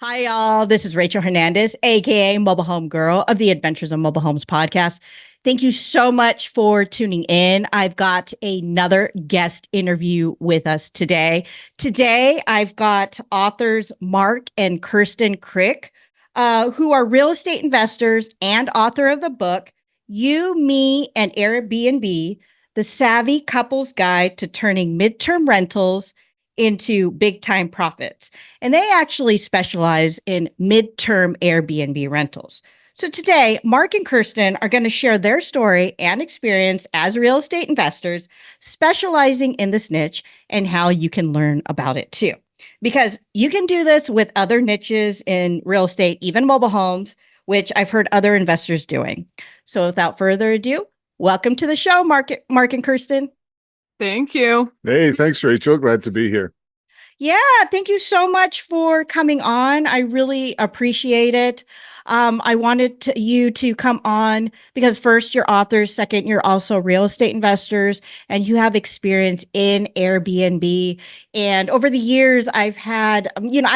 Hi, y'all. This is Rachel Hernandez, aka Mobile Home Girl of the Adventures of Mobile Homes podcast. Thank you so much for tuning in. I've got another guest interview with us today. Today, I've got authors Mark and Kirsten Crick, who are real estate investors and author of the book, You, Me, and AirBNB, The Savvy Couple's Guide to Turning Midterm Rentals into Big Time Profits. And they actually specialize in midterm Airbnb rentals. So today, Mark and Kirsten are going to share their story and experience as real estate investors, specializing in this niche and how you can learn about it too. Because you can do this with other niches in real estate, even mobile homes, which I've heard other investors doing. So without further ado, welcome to the show, Mark and Kirsten. Thank you. Hey, thanks, Rachel. Glad to be here. Yeah, thank you so much for coming on. I really appreciate it. I wanted you to come on because first, you're authors, second, you're also real estate investors, and you have experience in Airbnb. And over the years, I've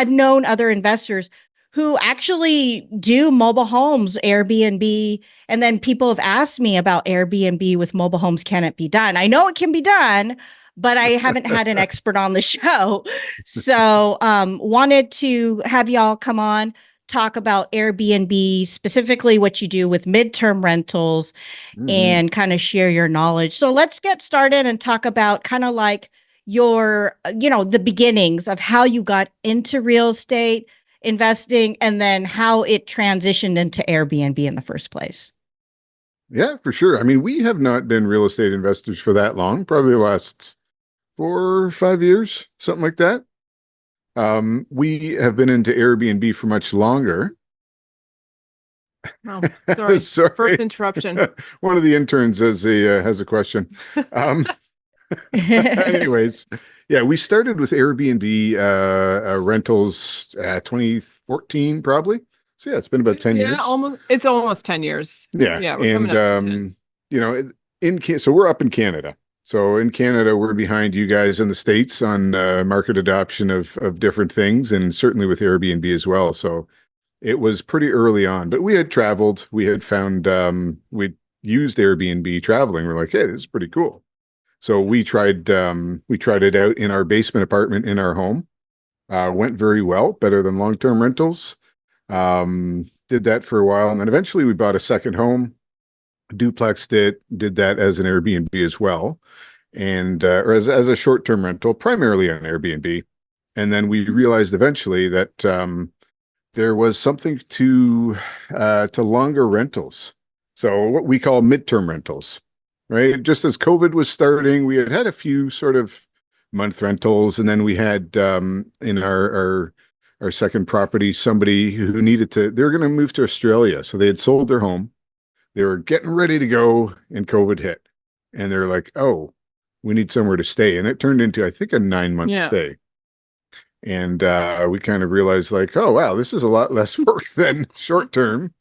known other investors who actually do mobile homes, Airbnb, and then people have asked me about Airbnb with mobile homes. Can it be done? I know it can be done, but I haven't had an expert on the show. So wanted to have y'all come on, talk about Airbnb, specifically what you do with midterm rentals and kind of share your knowledge. So let's get started and talk about kind of like your, the beginnings of how you got into real estate investing and then how it transitioned into Airbnb in the first place. Yeah, for sure. I mean, we have not been real estate investors for that long, probably the last 4 or 5 years, something like that. We have been into Airbnb for much longer. Oh, sorry. Sorry. First interruption. One of the interns has a question. Anyways, yeah, we started with Airbnb rentals 2014, probably. So yeah, it's been about 10 years. It's almost 10 years. Yeah, Yeah, we're coming up to 10. So we're up in Canada. So in Canada, we're behind you guys in the States on market adoption of different things, and certainly with Airbnb as well. So it was pretty early on, but we had traveled. We had found we'd used Airbnb traveling. We're like, hey, this is pretty cool. So we tried it out in our basement apartment in our home. Went very well, better than long-term rentals. Did that for a while, and then eventually we bought a second home, duplexed it, did that as an Airbnb as well, and or as a short-term rental, primarily on Airbnb. And then we realized eventually that there was something to longer rentals, so what we call midterm rentals, right? Just as COVID was starting, we had a few sort of month rentals, and then we had in our second property somebody who they were going to move to Australia, so they had sold their home. They were getting ready to go and COVID hit. And they're like, oh, we need somewhere to stay. And it turned into, I think, a 9-month stay. And we kind of realized like, oh, wow, this is a lot less work than short term,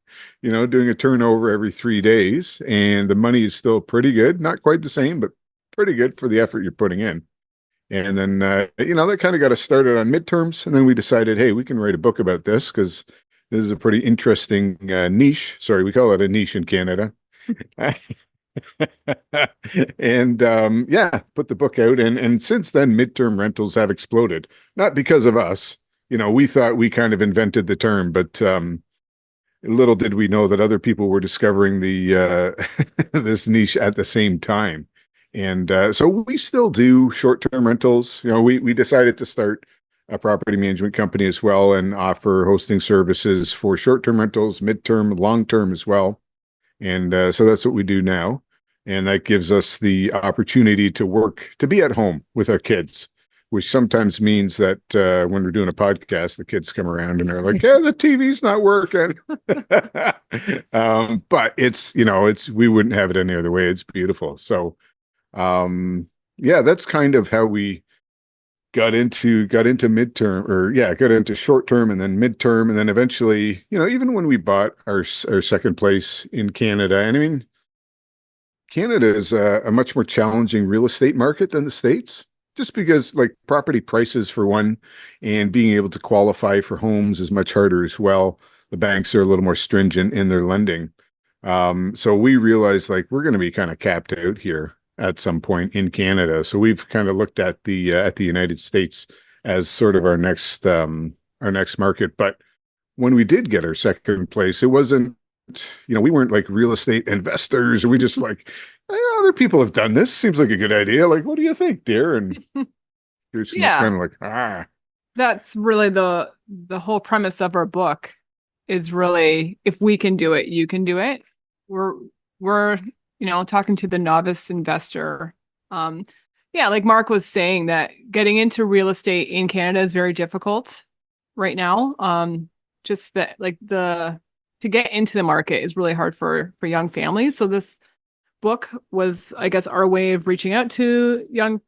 doing a turnover every 3 days. And the money is still pretty good. Not quite the same, but pretty good for the effort you're putting in. And then, that kind of got us started on midterms. And then we decided, hey, we can write a book about this because this is a pretty interesting niche. Sorry, we call it a niche in Canada. And put the book out. And since then, midterm rentals have exploded. Not because of us. We thought we kind of invented the term, but little did we know that other people were discovering the this niche at the same time. And so we still do short-term rentals. We decided to start a property management company as well and offer hosting services for short-term rentals, midterm, long-term as well. And so that's what we do now. And that gives us the opportunity to be at home with our kids, which sometimes means that when we're doing a podcast, the kids come around and they're like, yeah, the TV's not working. But we wouldn't have it any other way. It's beautiful. So that's kind of how we got into midterm, got into short term and then midterm. And then eventually, even when we bought our second place in Canada, and I mean, Canada is a much more challenging real estate market than the States. just because like property prices for one, and being able to qualify for homes is much harder as well. The banks are a little more stringent in their lending. So we realized like we're going to be kind of capped out here at some point in Canada. So we've kind of looked at the United States as sort of our next market. But when we did get our second place, it wasn't, we weren't like real estate investors. We just like, other people have done this. Seems like a good idea. Like, what do you think, dear? And she's Yeah. kind of like, ah. That's really the whole premise of our book is really, if we can do it, you can do it. We're talking to the novice investor. Yeah, like Mark was saying, that getting into real estate in Canada is very difficult right now. Just that like to get into the market is really hard for young families. So this book was, I guess, our way of reaching out to young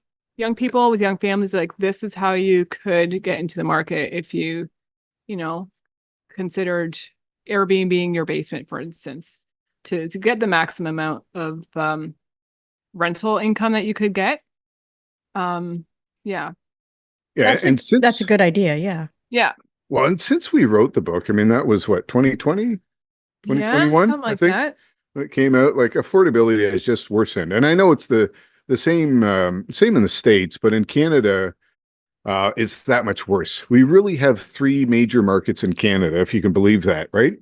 people with young families. Like, this is how you could get into the market if you considered Airbnb your basement, for instance, to get the maximum amount of rental income that you could get. Yeah. Yeah, That's a good idea. Yeah. Yeah. Well, and since we wrote the book, I mean, that was what, 2020, 2021, yeah, something like I think that. it came out. Like affordability has just worsened. And I know it's the same in the States, but in Canada, it's that much worse. We really have three major markets in Canada, if you can believe that, right?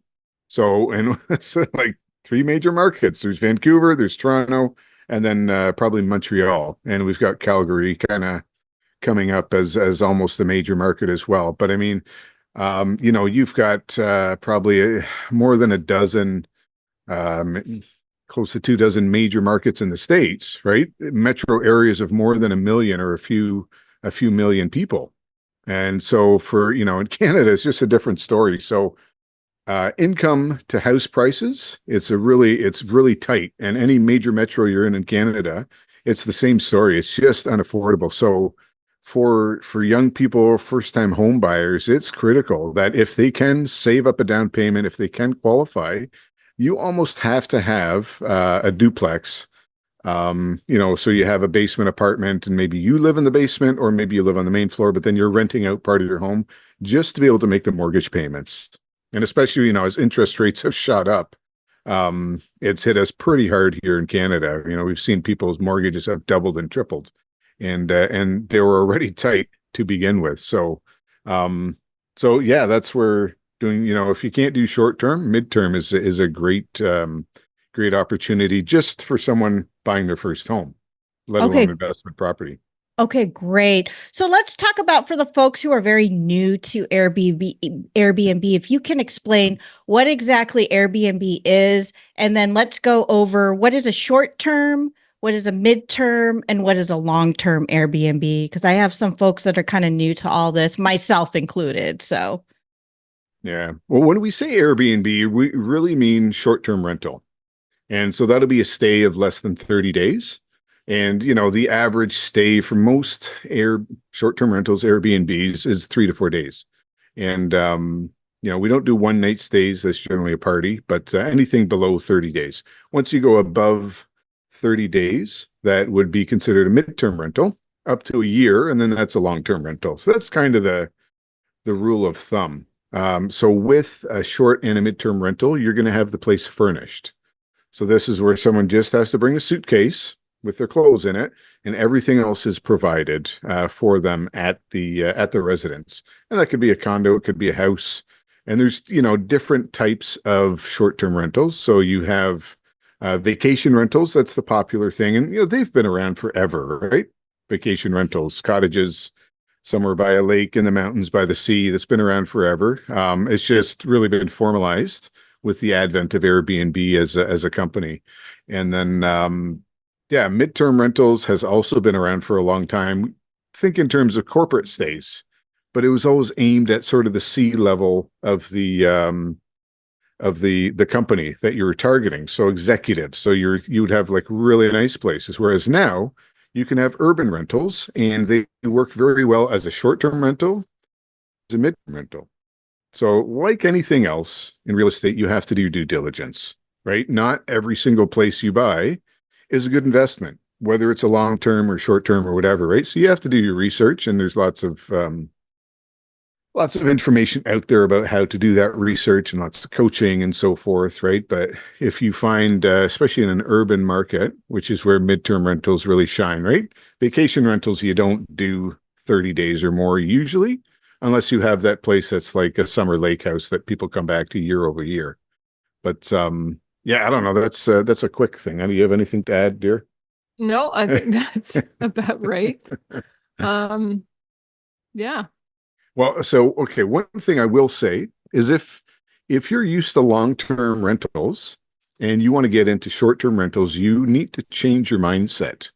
So, and so like three major markets. There's Vancouver, there's Toronto, and then probably Montreal. And we've got Calgary kind of coming up as almost a major market as well. But I mean, you've got probably more than a dozen, close to 24 major markets in the States, right? Metro areas of more than 1 million or a few million people. And so in Canada, it's just a different story. So income to house prices, it's really tight. And any major metro you're in Canada, it's the same story. It's just unaffordable. So for young people, first-time home buyers, it's critical that if they can save up a down payment, if they can qualify, you almost have to have a duplex. So you have a basement apartment and maybe you live in the basement or maybe you live on the main floor, but then you're renting out part of your home just to be able to make the mortgage payments. And especially, as interest rates have shot up, it's hit us pretty hard here in Canada. We've seen people's mortgages have doubled and tripled, and they were already tight to begin with. So yeah, that's where doing, if you can't do short term, midterm is a great opportunity just for someone buying their first home, let alone investment property. Okay, great. So let's talk about, for the folks who are very new to Airbnb, if you can explain what exactly Airbnb is, and then let's go over what is a short term, what is a midterm, and what is a long-term Airbnb, because I have some folks that are kind of new to all this, myself included. So yeah. Well, when we say Airbnb, we really mean short-term rental. And so that'll be a stay of less than 30 days. And, the average stay for most short-term rentals, Airbnbs, is 3 to 4 days. And, we don't do one night stays. That's generally a party, but anything below 30 days. Once you go above 30 days, that would be considered a midterm rental up to a year. And then that's a long-term rental. So that's kind of the rule of thumb. So with a short and a midterm rental, you're going to have the place furnished. So this is where someone just has to bring a suitcase with their clothes in it, and everything else is provided for them at the residence. And that could be a condo, it could be a house. And there's different types of short-term rentals. So you have vacation rentals. That's the popular thing, and they've been around forever, right? Vacation rentals, cottages somewhere by a lake, in the mountains, by the sea. That's been around forever. It's just really been formalized with the advent of Airbnb as a company. And then, midterm rentals has also been around for a long time. Think in terms of corporate stays, but it was always aimed at sort of the C level of the company that you were targeting. So executives. So you would have like really nice places. Whereas now you can have urban rentals, and they work very well as a short-term rental, as a midterm rental. So like anything else in real estate, you have to do due diligence, right? Not every single place you buy is a good investment. whether it's a long term or short term or whatever, right? So you have to do your research, and there's lots of information out there about how to do that research and lots of coaching and so forth, right? But if you find, especially in an urban market, which is where midterm rentals really shine, right? Vacation rentals, you don't do 30 days or more usually, unless you have that place that's like a summer lake house that people come back to year over year. But yeah, I don't know. That's a quick thing. Do you have anything to add, dear? No, I think that's about right. Yeah. Well, so okay, one thing I will say is if you're used to long-term rentals and you want to get into short-term rentals, you need to change your mindset.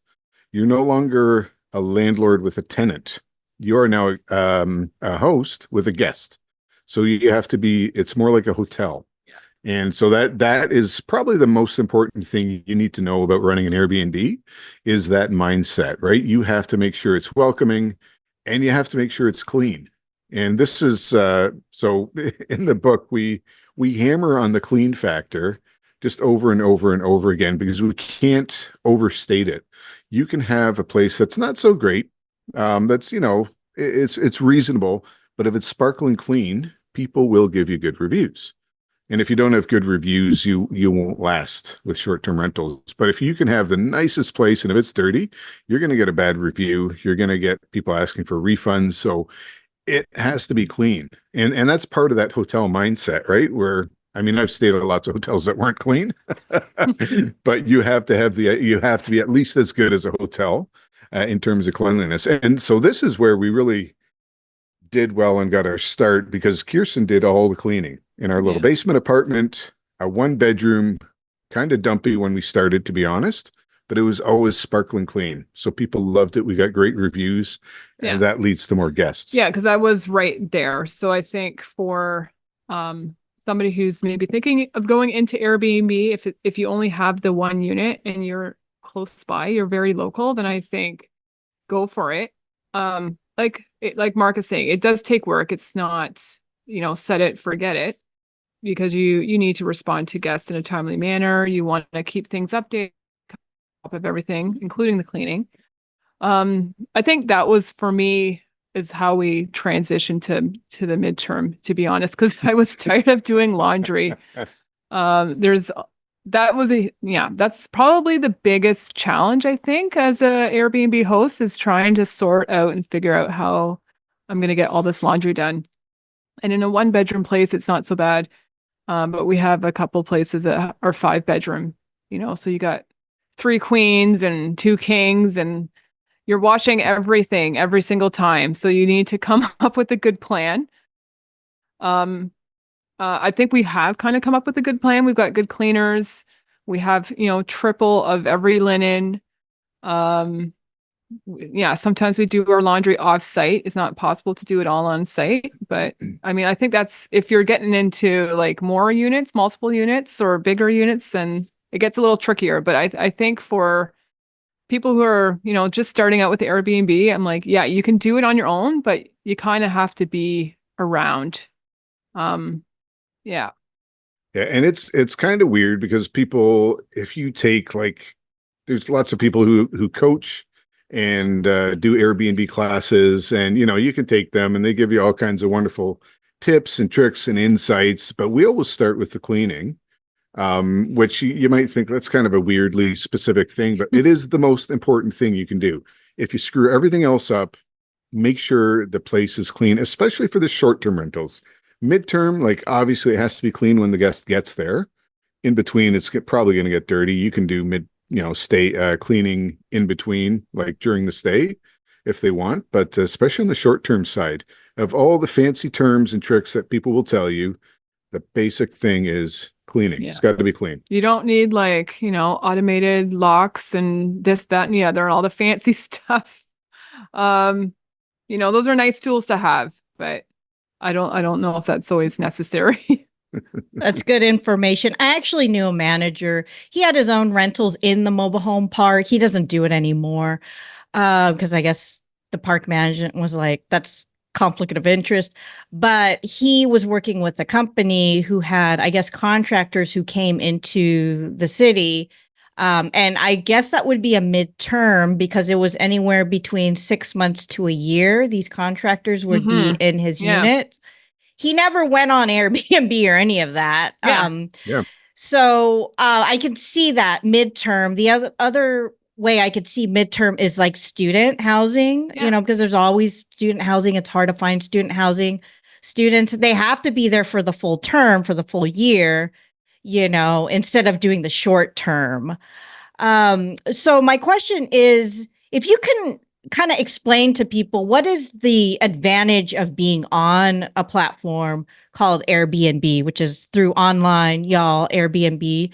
You're no longer a landlord with a tenant. You are now a host with a guest. So you have to be, it's more like a hotel. And so that is probably the most important thing you need to know about running an Airbnb is that mindset, right? You have to make sure it's welcoming and you have to make sure it's clean. And this is so in the book we hammer on the clean factor just over and over and over again because we can't overstate it. You can have a place that's not so great, that's it's reasonable, but if it's sparkling clean, people will give you good reviews. And if you don't have good reviews, you won't last with short-term rentals. But if you can have the nicest place and if it's dirty, you're going to get a bad review. You're going to get people asking for refunds. So it has to be clean. And that's part of that hotel mindset, right? Where, I mean, I've stayed at lots of hotels that weren't clean, but you have to be at least as good as a hotel in terms of cleanliness. And so this is where we really did well and got our start because Kirsten did all the cleaning in our little basement apartment, a 1-bedroom, kind of dumpy when we started, to be honest, but it was always sparkling clean. So people loved it. We got great reviews and that leads to more guests. Yeah, because I was right there. So I think for somebody who's maybe thinking of going into Airbnb, if you only have the one unit and you're close by, you're very local, then I think go for it. Like Mark is saying, it does take work. It's not, set it, forget it, because you need to respond to guests in a timely manner. You want to keep things updated of everything, including the cleaning. I think that was for me is how we transitioned to the midterm, to be honest, because I was tired of doing laundry. That's probably the biggest challenge, I think, as a Airbnb host is trying to sort out and figure out how I'm going to get all this laundry done. And in a 1-bedroom place, it's not so bad. But we have a couple places that are 5-bedroom, so you got 3 queens and 2 kings and you're washing everything every single time. So you need to come up with a good plan. I think we have kind of come up with a good plan. We've got good cleaners. We have, triple of every linen. Sometimes we do our laundry off site. It's not possible to do it all on site. But I mean, I think that's if you're getting into like more units, multiple units or bigger units, then it gets a little trickier. But I think for people who are, just starting out with the Airbnb, I'm like, yeah, you can do it on your own, but you kind of have to be around. Yeah. Yeah. And it's kind of weird because people, if you take there's lots of people who coach and do Airbnb classes and, you can take them and they give you all kinds of wonderful tips and tricks and insights, but we always start with the cleaning. Which you might think that's kind of a weirdly specific thing, but it is the most important thing you can do. If you screw everything else up, make sure the place is clean, especially for the short-term rentals. Midterm, obviously it has to be clean when the guest gets there. In between, it's probably going to get dirty. You can do stay cleaning in between, during the stay if they want, but especially on the short-term side of all the fancy terms and tricks that people will tell you, the basic thing is cleaning. Yeah. It's got to be clean. You don't need automated locks and this, that, and the other, and all the fancy stuff. Those are nice tools to have, but I don't know if that's always necessary. That's good information. I actually knew a manager. He had his own rentals in the mobile home park. He doesn't do it anymore because I guess the park management was like, that's conflict of interest. But he was working with a company who had, I guess, contractors who came into the city And I guess that would be a midterm because it was anywhere between 6 months to a year. These contractors would be in his Yeah. unit. He never went on Airbnb or any of that. Yeah. Yeah. So I can see that midterm. The other way I could see midterm is like student housing, Yeah. because there's always student housing. It's hard to find student housing. Students, they have to be there for the full term, for the full year, instead of doing the short term. So my question is, if you can kind of explain to people what is the advantage of being on a platform called Airbnb, which is through online, y'all, Airbnb,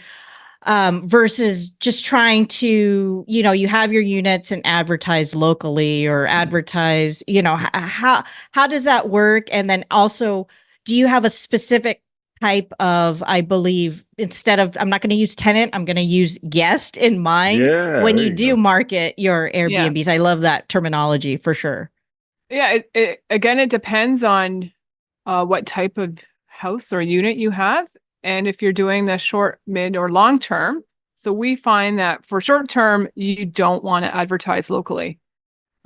versus just trying to, you have your units and advertise locally or advertise, how does that work? And then also, do you have a specific type of, I believe, instead of, I'm not going to use tenant, I'm going to use guest in mind when you do market your Airbnbs? I love that terminology for sure. Yeah. It depends on what type of house or unit you have. And if you're doing the short, mid, or long term. So we find that for short term, you don't want to advertise locally.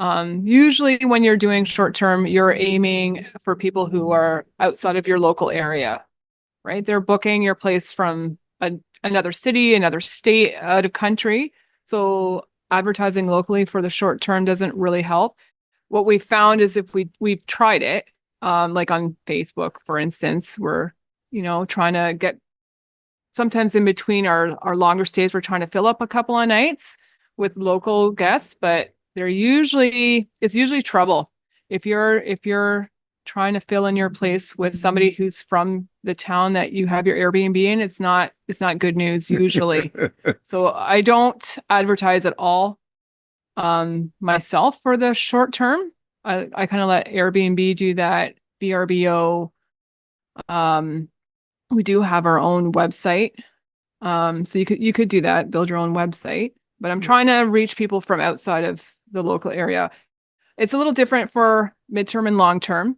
Usually when you're doing short term, you're aiming for people who are outside of your local area, right? They're booking your place from another city, another state, out of country. So advertising locally for the short term doesn't really help. What we found is if we've tried it, like on Facebook, for instance, we're, trying to get, sometimes in between our longer stays, we're trying to fill up a couple of nights with local guests, but it's usually trouble. If you're trying to fill in your place with somebody who's from the town that you have your Airbnb in, it's not good news usually. So I don't advertise at all myself for the short term. I kind of let Airbnb do that, VRBO. We do have our own website. So you could do that, build your own website. But I'm trying to reach people from outside of the local area. It's a little different for midterm and long term,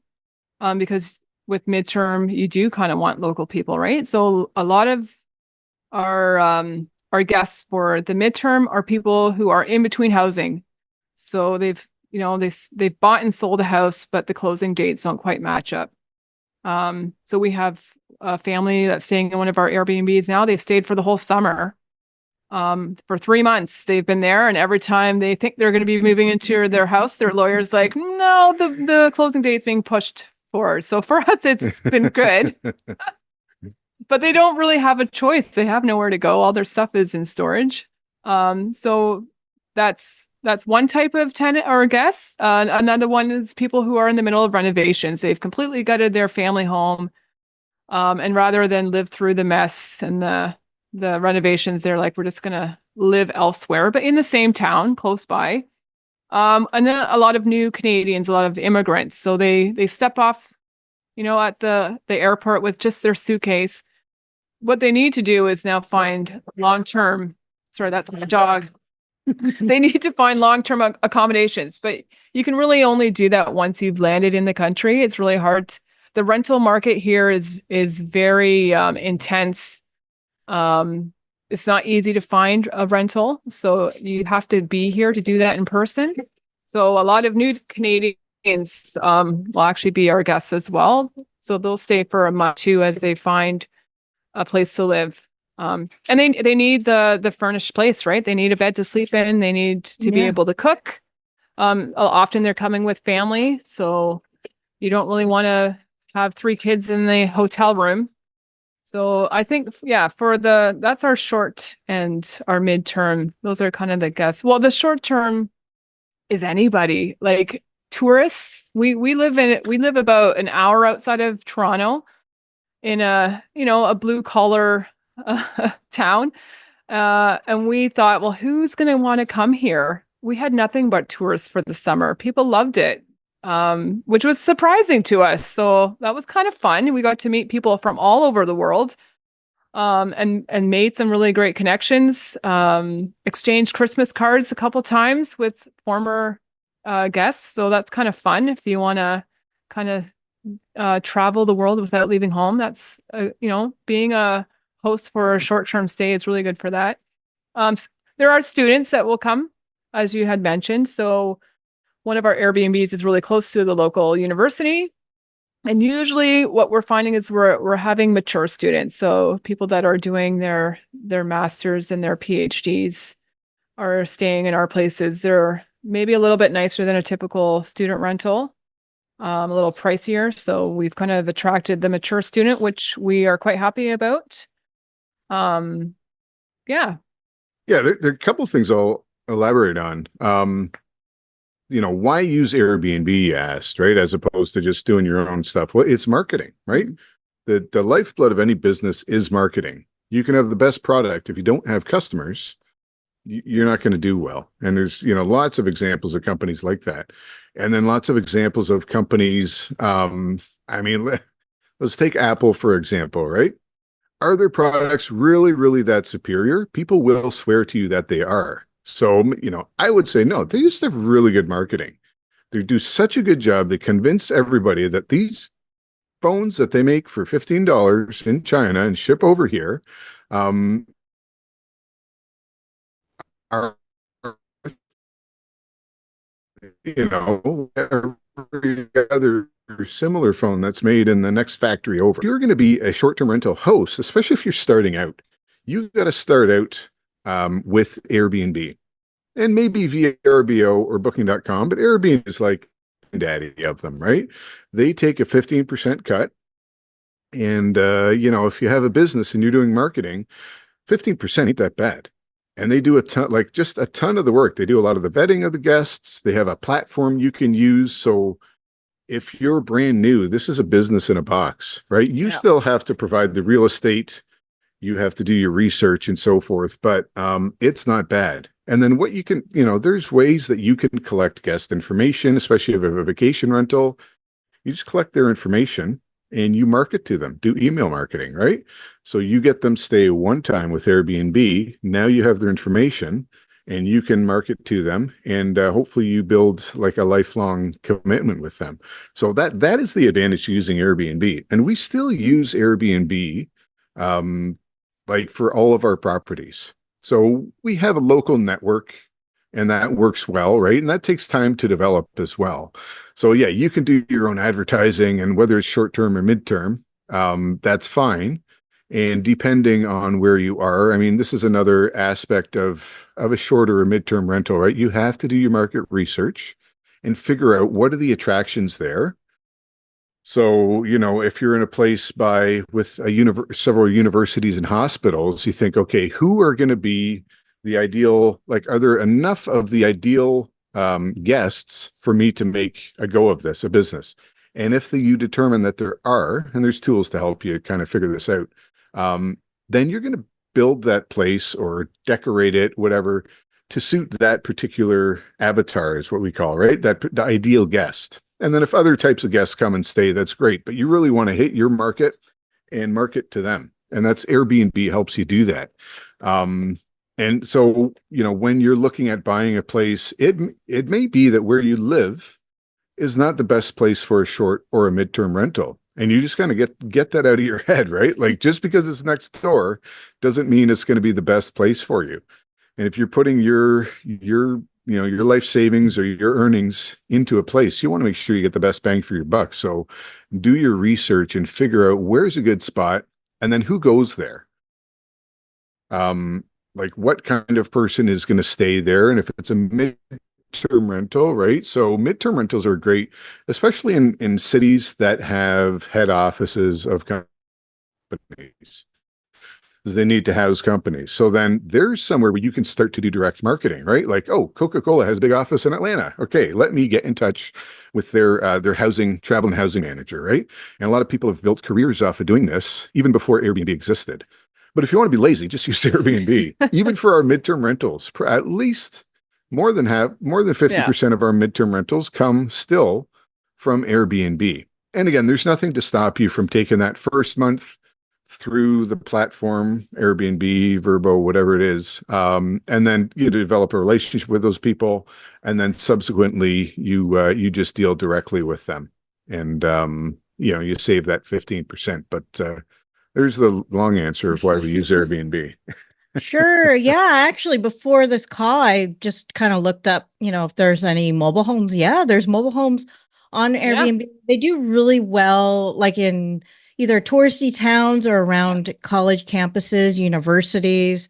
because with midterm you do kind of want local people, right? So a lot of our guests for the midterm are people who are in between housing. So they've bought and sold a house, but the closing dates don't quite match up. So we have a family that's staying in one of our Airbnbs now. They've stayed for the whole summer. For 3 months they've been there, and every time they think they're going to be moving into their house, their lawyer's like, no, the closing date's being pushed forward. So for us, it's been good. But they don't really have a choice. They have nowhere to go. All their stuff is in storage. So that's one type of tenant or guest. Another one is people who are in the middle of renovations. They've completely gutted their family home. And rather than live through the mess and the renovations, they're like, we're just going to live elsewhere, but in the same town close by. And then a lot of new Canadians, a lot of immigrants. So they step off, at the airport with just their suitcase. What they need to do is now find long-term, sorry, that's my dog. They need to find long-term accommodations, but you can really only do that once you've landed in the country. It's really hard. The rental market here is very intense. It's not easy to find a rental, so you have to be here to do that in person. So a lot of new Canadians will actually be our guests as well. So they'll stay for a month too as they find a place to live. And they need the furnished place, right? They need a bed to sleep in. They need to be able to cook. Often they're coming with family, so you don't really want to have 3 kids in the hotel room. So I think, that's our short and our midterm. Those are kind of the guests. Well, the short term is anybody, like tourists. We live about an hour outside of Toronto in a blue collar town. And we thought, well, who's going to want to come here? We had nothing but tourists for the summer. People loved it, which was surprising to us. So that was kind of fun. We got to meet people from all over the world, and made some really great connections. Exchanged Christmas cards a couple times with former guests. So that's kind of fun if you want to kind of travel the world without leaving home. That's being a host for a short-term stay is really good for that. there are students that will come, as you had mentioned. So one of our Airbnbs is really close to the local university. And usually what we're finding is we're having mature students. So people that are doing their masters and their PhDs are staying in our places. They're maybe a little bit nicer than a typical student rental, a little pricier. So we've kind of attracted the mature student, which we are quite happy about. Yeah. Yeah, there are a couple of things I'll elaborate on. Why use Airbnb, you asked, right? As opposed to just doing your own stuff. Well, it's marketing, right? The lifeblood of any business is marketing. You can have the best product. If you don't have customers, you're not going to do well. And there's, lots of examples of companies like that. And then lots of examples of companies. Let's take Apple, for example, right? Are their products really, really that superior? People will swear to you that they are. So, I would say no, they just have really good marketing. They do such a good job. They convince everybody that these phones that they make for $15 in China and ship over here are, every other similar phone that's made in the next factory over. If you're going to be a short-term rental host, especially if you're starting out, you got to start out with Airbnb and maybe via Airbnb or booking.com, but Airbnb is like daddy of them, right? They take a 15% cut. And, if you have a business and you're doing marketing, 15% ain't that bad. And they do a ton, just a ton of the work. They do a lot of the vetting of the guests. They have a platform you can use. So if you're brand new, this is a business in a box, right? You still have to provide the real estate. You have to do your research and so forth, but it's not bad. And then what you can, there's ways that you can collect guest information, especially if you have a vacation rental. You just collect their information and you market to them, do email marketing, right? So you get them stay one time with Airbnb. Now you have their information and you can market to them, and hopefully you build like a lifelong commitment with them. So that is the advantage to using Airbnb. And we still use Airbnb for all of our properties. So we have a local network and that works well, right? And that takes time to develop as well. So yeah, you can do your own advertising, and whether it's short-term or midterm, that's fine. And depending on where you are, this is another aspect of a shorter or midterm rental, right? You have to do your market research and figure out what are the attractions there. So, if you're in a place with several universities and hospitals, you think, okay, who are going to be the ideal, are there enough of the ideal guests for me to make a go of this, a business? And if you determine that there are, and there's tools to help you kind of figure this out, then you're going to build that place or decorate it, whatever, to suit that particular avatar is what we call, right? The ideal guest. And then if other types of guests come and stay, that's great. But you really want to hit your market and market to them. And that's Airbnb helps you do that. And so, when you're looking at buying a place, it may be that where you live is not the best place for a short or a midterm rental. And you just kind of get that out of your head, right? Just because it's next door doesn't mean it's going to be the best place for you. And if you're putting your life savings or your earnings into a place, you want to make sure you get the best bang for your buck. So do your research and figure out where's a good spot and then who goes there. What kind of person is going to stay there. And if it's a midterm rental, right? So midterm rentals are great, especially in cities that have head offices of companies. They need to house companies. So then there's somewhere where you can start to do direct marketing, right? Coca-Cola has a big office in Atlanta. Okay, let me get in touch with their travel and housing manager, right? And a lot of people have built careers off of doing this even before Airbnb existed. But if you want to be lazy, just use Airbnb. Even for our midterm rentals, at least more than 50% of our midterm rentals come still from Airbnb. And again, there's nothing to stop you from taking that first month through the platform, Airbnb, Verbo, whatever it is. And then you develop a relationship with those people. And then subsequently you just deal directly with them. And, you save that 15%. But there's the long answer of why we use Airbnb. Sure. Yeah. Actually, before this call, I just kind of looked up, if there's any mobile homes. Yeah, there's mobile homes on Yeah. Airbnb. They do really well, like in either touristy towns or Yeah. around college campuses, universities.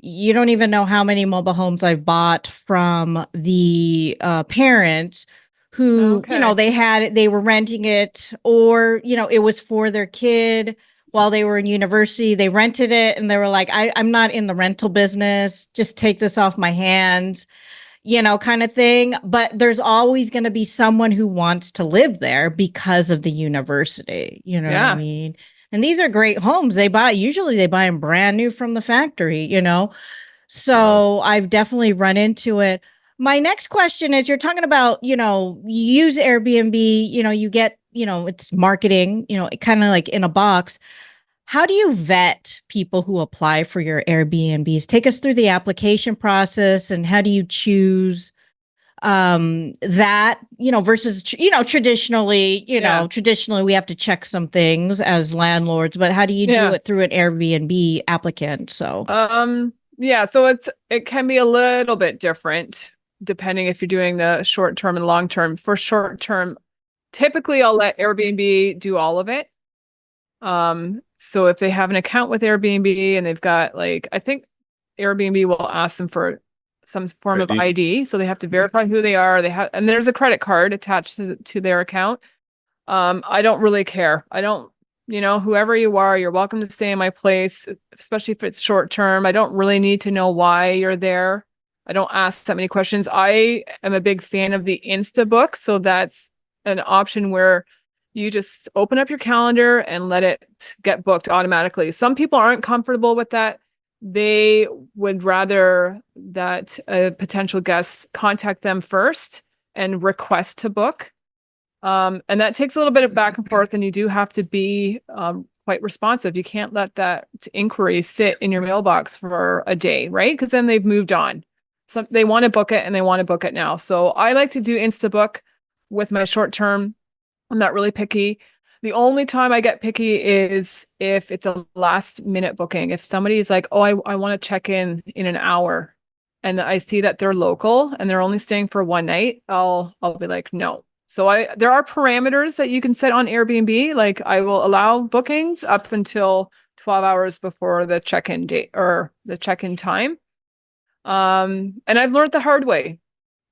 You don't even know how many mobile homes I've bought from the parents who, Okay. they were renting it, or, it was for their kid while they were in university. They rented it and they were like, I'm not in the rental business. Just take this off my hands, kind of thing. But there's always going to be someone who wants to live there because of the university. You know what I Yeah. mean? And these are great homes. Usually they buy them brand new from the factory, Wow. So I've definitely run into it. My next question is, you're talking about, you use Airbnb, you get, it's marketing, kind of like in a box. How do you vet people who apply for your Airbnbs? Take us through the application process, and how do you choose that, versus, traditionally, Yeah. traditionally we have to check some things as landlords, but how do you do Yeah. it through an Airbnb applicant? So, Yeah, so it can be a little bit different depending if you're doing the short term and long term. For short term, typically I'll let Airbnb do all of it. So if they have an account with Airbnb and they've got, like, I think Airbnb will ask them for some form of ID. ID, so they have to verify who they are. And there's a credit card attached to their account. I don't really care. I don't, whoever you are, you're welcome to stay in my place, especially if it's short term. I don't really need to know why you're there. I don't ask that many questions. I am a big fan of the Instabook, so that's an option where you just open up your calendar and let it get booked automatically. Some people aren't comfortable with that. They would rather that a potential guest contact them first and request to book. And that takes a little bit of back and forth, and you do have to be quite responsive. You can't let that inquiry sit in your mailbox for a day, right? Because then they've moved on. So they want to book it and they want to book it now. So I like to do Instabook with my short term. I'm not really picky. The only time I get picky is if it's a last minute booking. If somebody's like, oh, I want to check in an hour, and I see that they're local and they're only staying for one night, I'll be like, no. So there are parameters that you can set on Airbnb. Like, I will allow bookings up until 12 hours before the check-in date or the check-in time. And I've learned the hard way.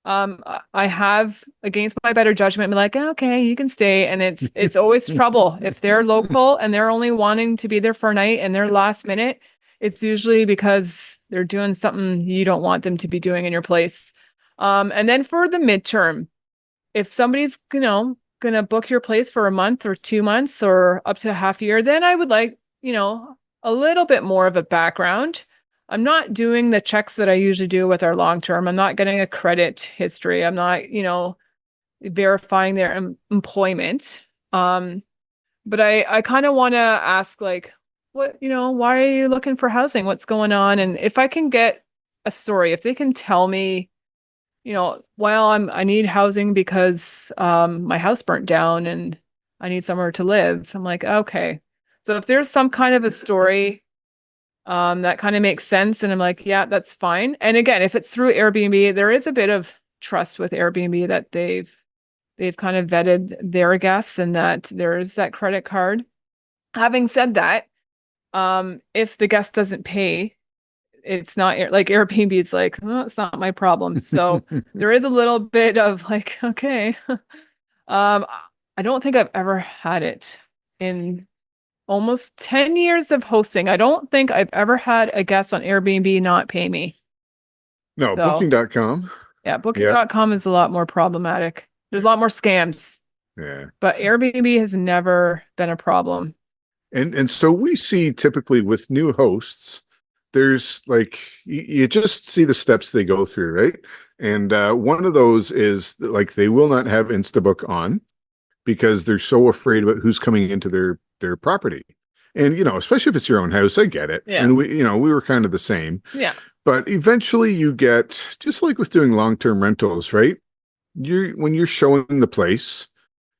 I have, against my better judgment, been like, okay, you can stay. And it's always trouble. If they're local and they're only wanting to be there for a night and they're last minute, it's usually because they're doing something you don't want them to be doing in your place. And then for the midterm, if somebody's, gonna book your place for a month or 2 months or up to a half year, then I would like, a little bit more of a background. I'm not doing the checks that I usually do with our long term. I'm not getting a credit history. I'm not, verifying their employment. But I kind of want to ask, like, what, why are you looking for housing? What's going on? And if I can get a story, if they can tell me, well, I need housing because my house burnt down and I need somewhere to live. I'm like, okay. So if there's some kind of a story that kind of makes sense, and I'm like, yeah, that's fine. And again, if it's through Airbnb, there is a bit of trust with Airbnb that they've kind of vetted their guests and that there is that credit card. Having said that, if the guest doesn't pay, it's not like Airbnb. It's like, oh, it's not my problem. So there is a little bit of like, okay. I don't think I've ever had it in almost 10 years of hosting. I don't think I've ever had a guest on Airbnb not pay me. No, So, booking.com. yeah, Yeah. booking.com is a lot more problematic. There's a lot more scams, Yeah. but Airbnb has never been a problem. And so we see typically with new hosts, there's like you just see the steps they go through, right? And one of those is like they will not have Instabook on because they're so afraid about who's coming into their property. And especially if it's your own house, I get it. Yeah. And we were kind of the same. Yeah. But eventually you get, just like with doing long-term rentals, right? When you're showing the place,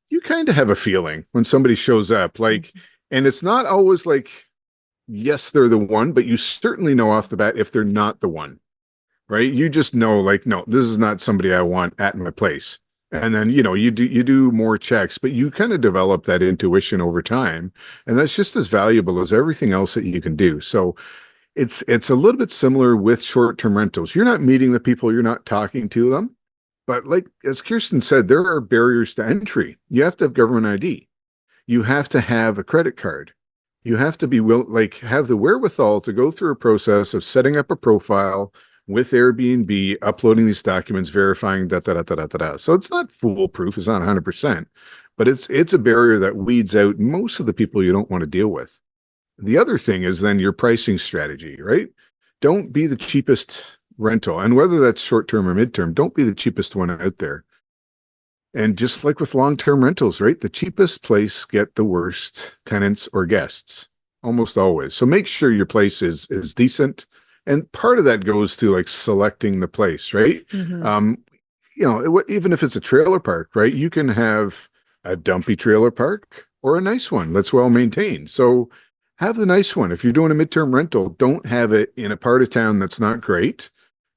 you kind of have a feeling when somebody shows up, like, and it's not always like yes, they're the one, but you certainly know off the bat if they're not the one, right? You just know, like, no, this is not somebody I want at my place. And then, you do more checks, but you kind of develop that intuition over time. And that's just as valuable as everything else that you can do. So it's a little bit similar with short-term rentals. You're not meeting the people, you're not talking to them. But like as Kirsten said, there are barriers to entry. You have to have government ID. You have to have a credit card. You have to be have the wherewithal to go through a process of setting up a profile with Airbnb, uploading these documents, verifying da da da da da da. So it's not foolproof. It's not 100%, but it's a barrier that weeds out most of the people you don't want to deal with. The other thing is then your pricing strategy, right? Don't be the cheapest rental. And whether that's short term or midterm, don't be the cheapest one out there. And just like with long-term rentals, right? The cheapest place get the worst tenants or guests almost always. So make sure your place is decent. And part of that goes to like selecting the place, right? Even if it's a trailer park, right? You can have a dumpy trailer park or a nice one that's well maintained. So have the nice one. If you're doing a midterm rental, don't have it in a part of town that's not great,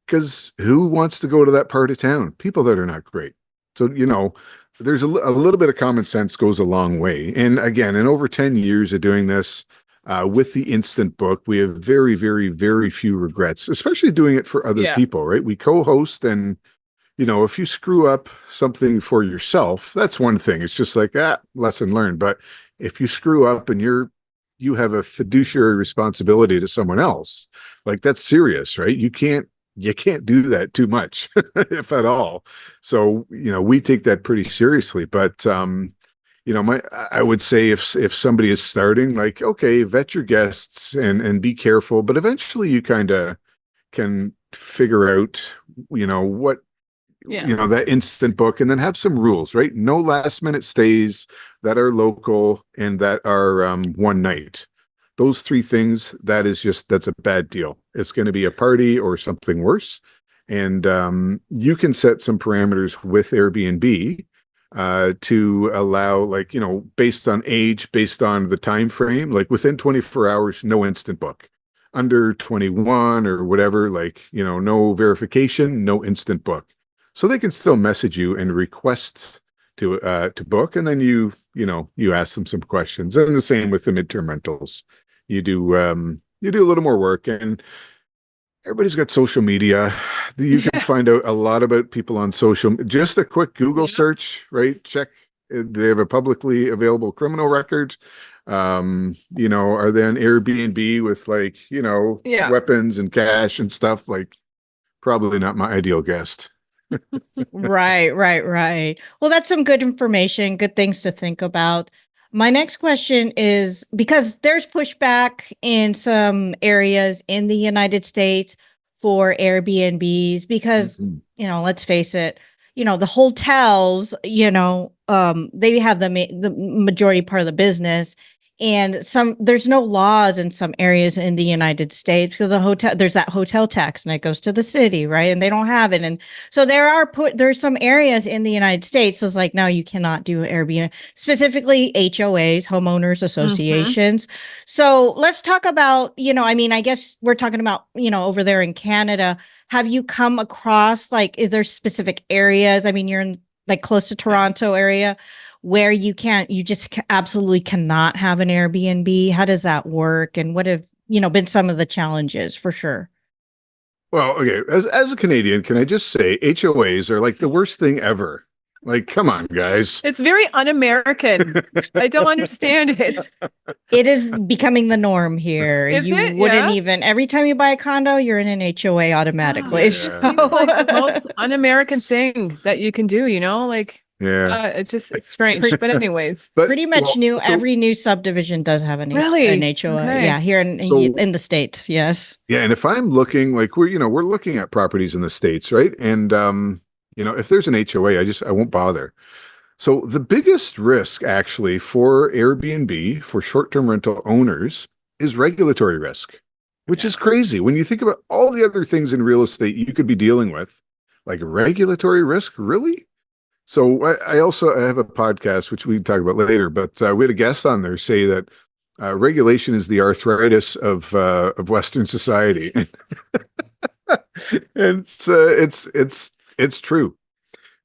because who wants to go to that part of town? People that are not great. So, there's a little bit of common sense goes a long way. And again, in over 10 years of doing this, with the instant book, we have very, very, very few regrets, especially doing it for other people, right? We co-host, and, if you screw up something for yourself, that's one thing. It's just like, lesson learned. But if you screw up and you have a fiduciary responsibility to someone else, like that's serious, right? You can't do that too much, if at all. So, we take that pretty seriously. But, I would say if somebody is starting, like, okay, vet your guests and be careful, but eventually you kind of can figure out, what, that instant book, and then have some rules, right? No last minute stays that are local and that are one night. Those three things, that's a bad deal. It's going to be a party or something worse. And you can set some parameters with Airbnb to allow, based on age, based on the time frame, like within 24 hours, no instant book. Under 21 or whatever, no verification, no instant book. So they can still message you and request to book, and then you ask them some questions. And the same with the midterm rentals. You do a little more work, and everybody's got social media. You can find out a lot about people on social. Just a quick Google search, right? Check. They have a publicly available criminal record. Are they on Airbnb with weapons and cash and stuff? Like, probably not my ideal guest. Right. Well, that's some good information, good things to think about. My next question is, because there's pushback in some areas in the United States for Airbnbs, because, let's face it, the hotels, they have the majority part of the business. And there's no laws in some areas in the United States, because there's that hotel tax and it goes to the city, right? And they don't have it. And so there's some areas in the United States that's like, no, you cannot do Airbnb, specifically HOAs, homeowners associations. So let's talk about, I guess we're talking about, over there in Canada. Have you come across, is there specific areas? You're in close to Toronto area, where you just absolutely cannot have an Airbnb? How does that work? And what have, been some of the challenges for sure? Well, okay. As a Canadian, can I just say HOAs are like the worst thing ever. Like, come on, guys. It's very un-American. I don't understand it. It is becoming the norm here. You wouldn't even, every time you buy a condo, you're in an HOA automatically. It's like the most un-American thing that you can do, it's strange. But anyways, pretty much every new subdivision does have an HOA. Okay. Yeah, here in the States, yes. Yeah, and if I'm looking, we're looking at properties in the States, right? And if there's an HOA, I won't bother. So the biggest risk actually for Airbnb, for short-term rental owners, is regulatory risk, which is crazy. When you think about all the other things in real estate you could be dealing with, like regulatory risk, really? So I have a podcast, which we can talk about later, but we had a guest on there say that Regulation is the arthritis of Western society, and it's true.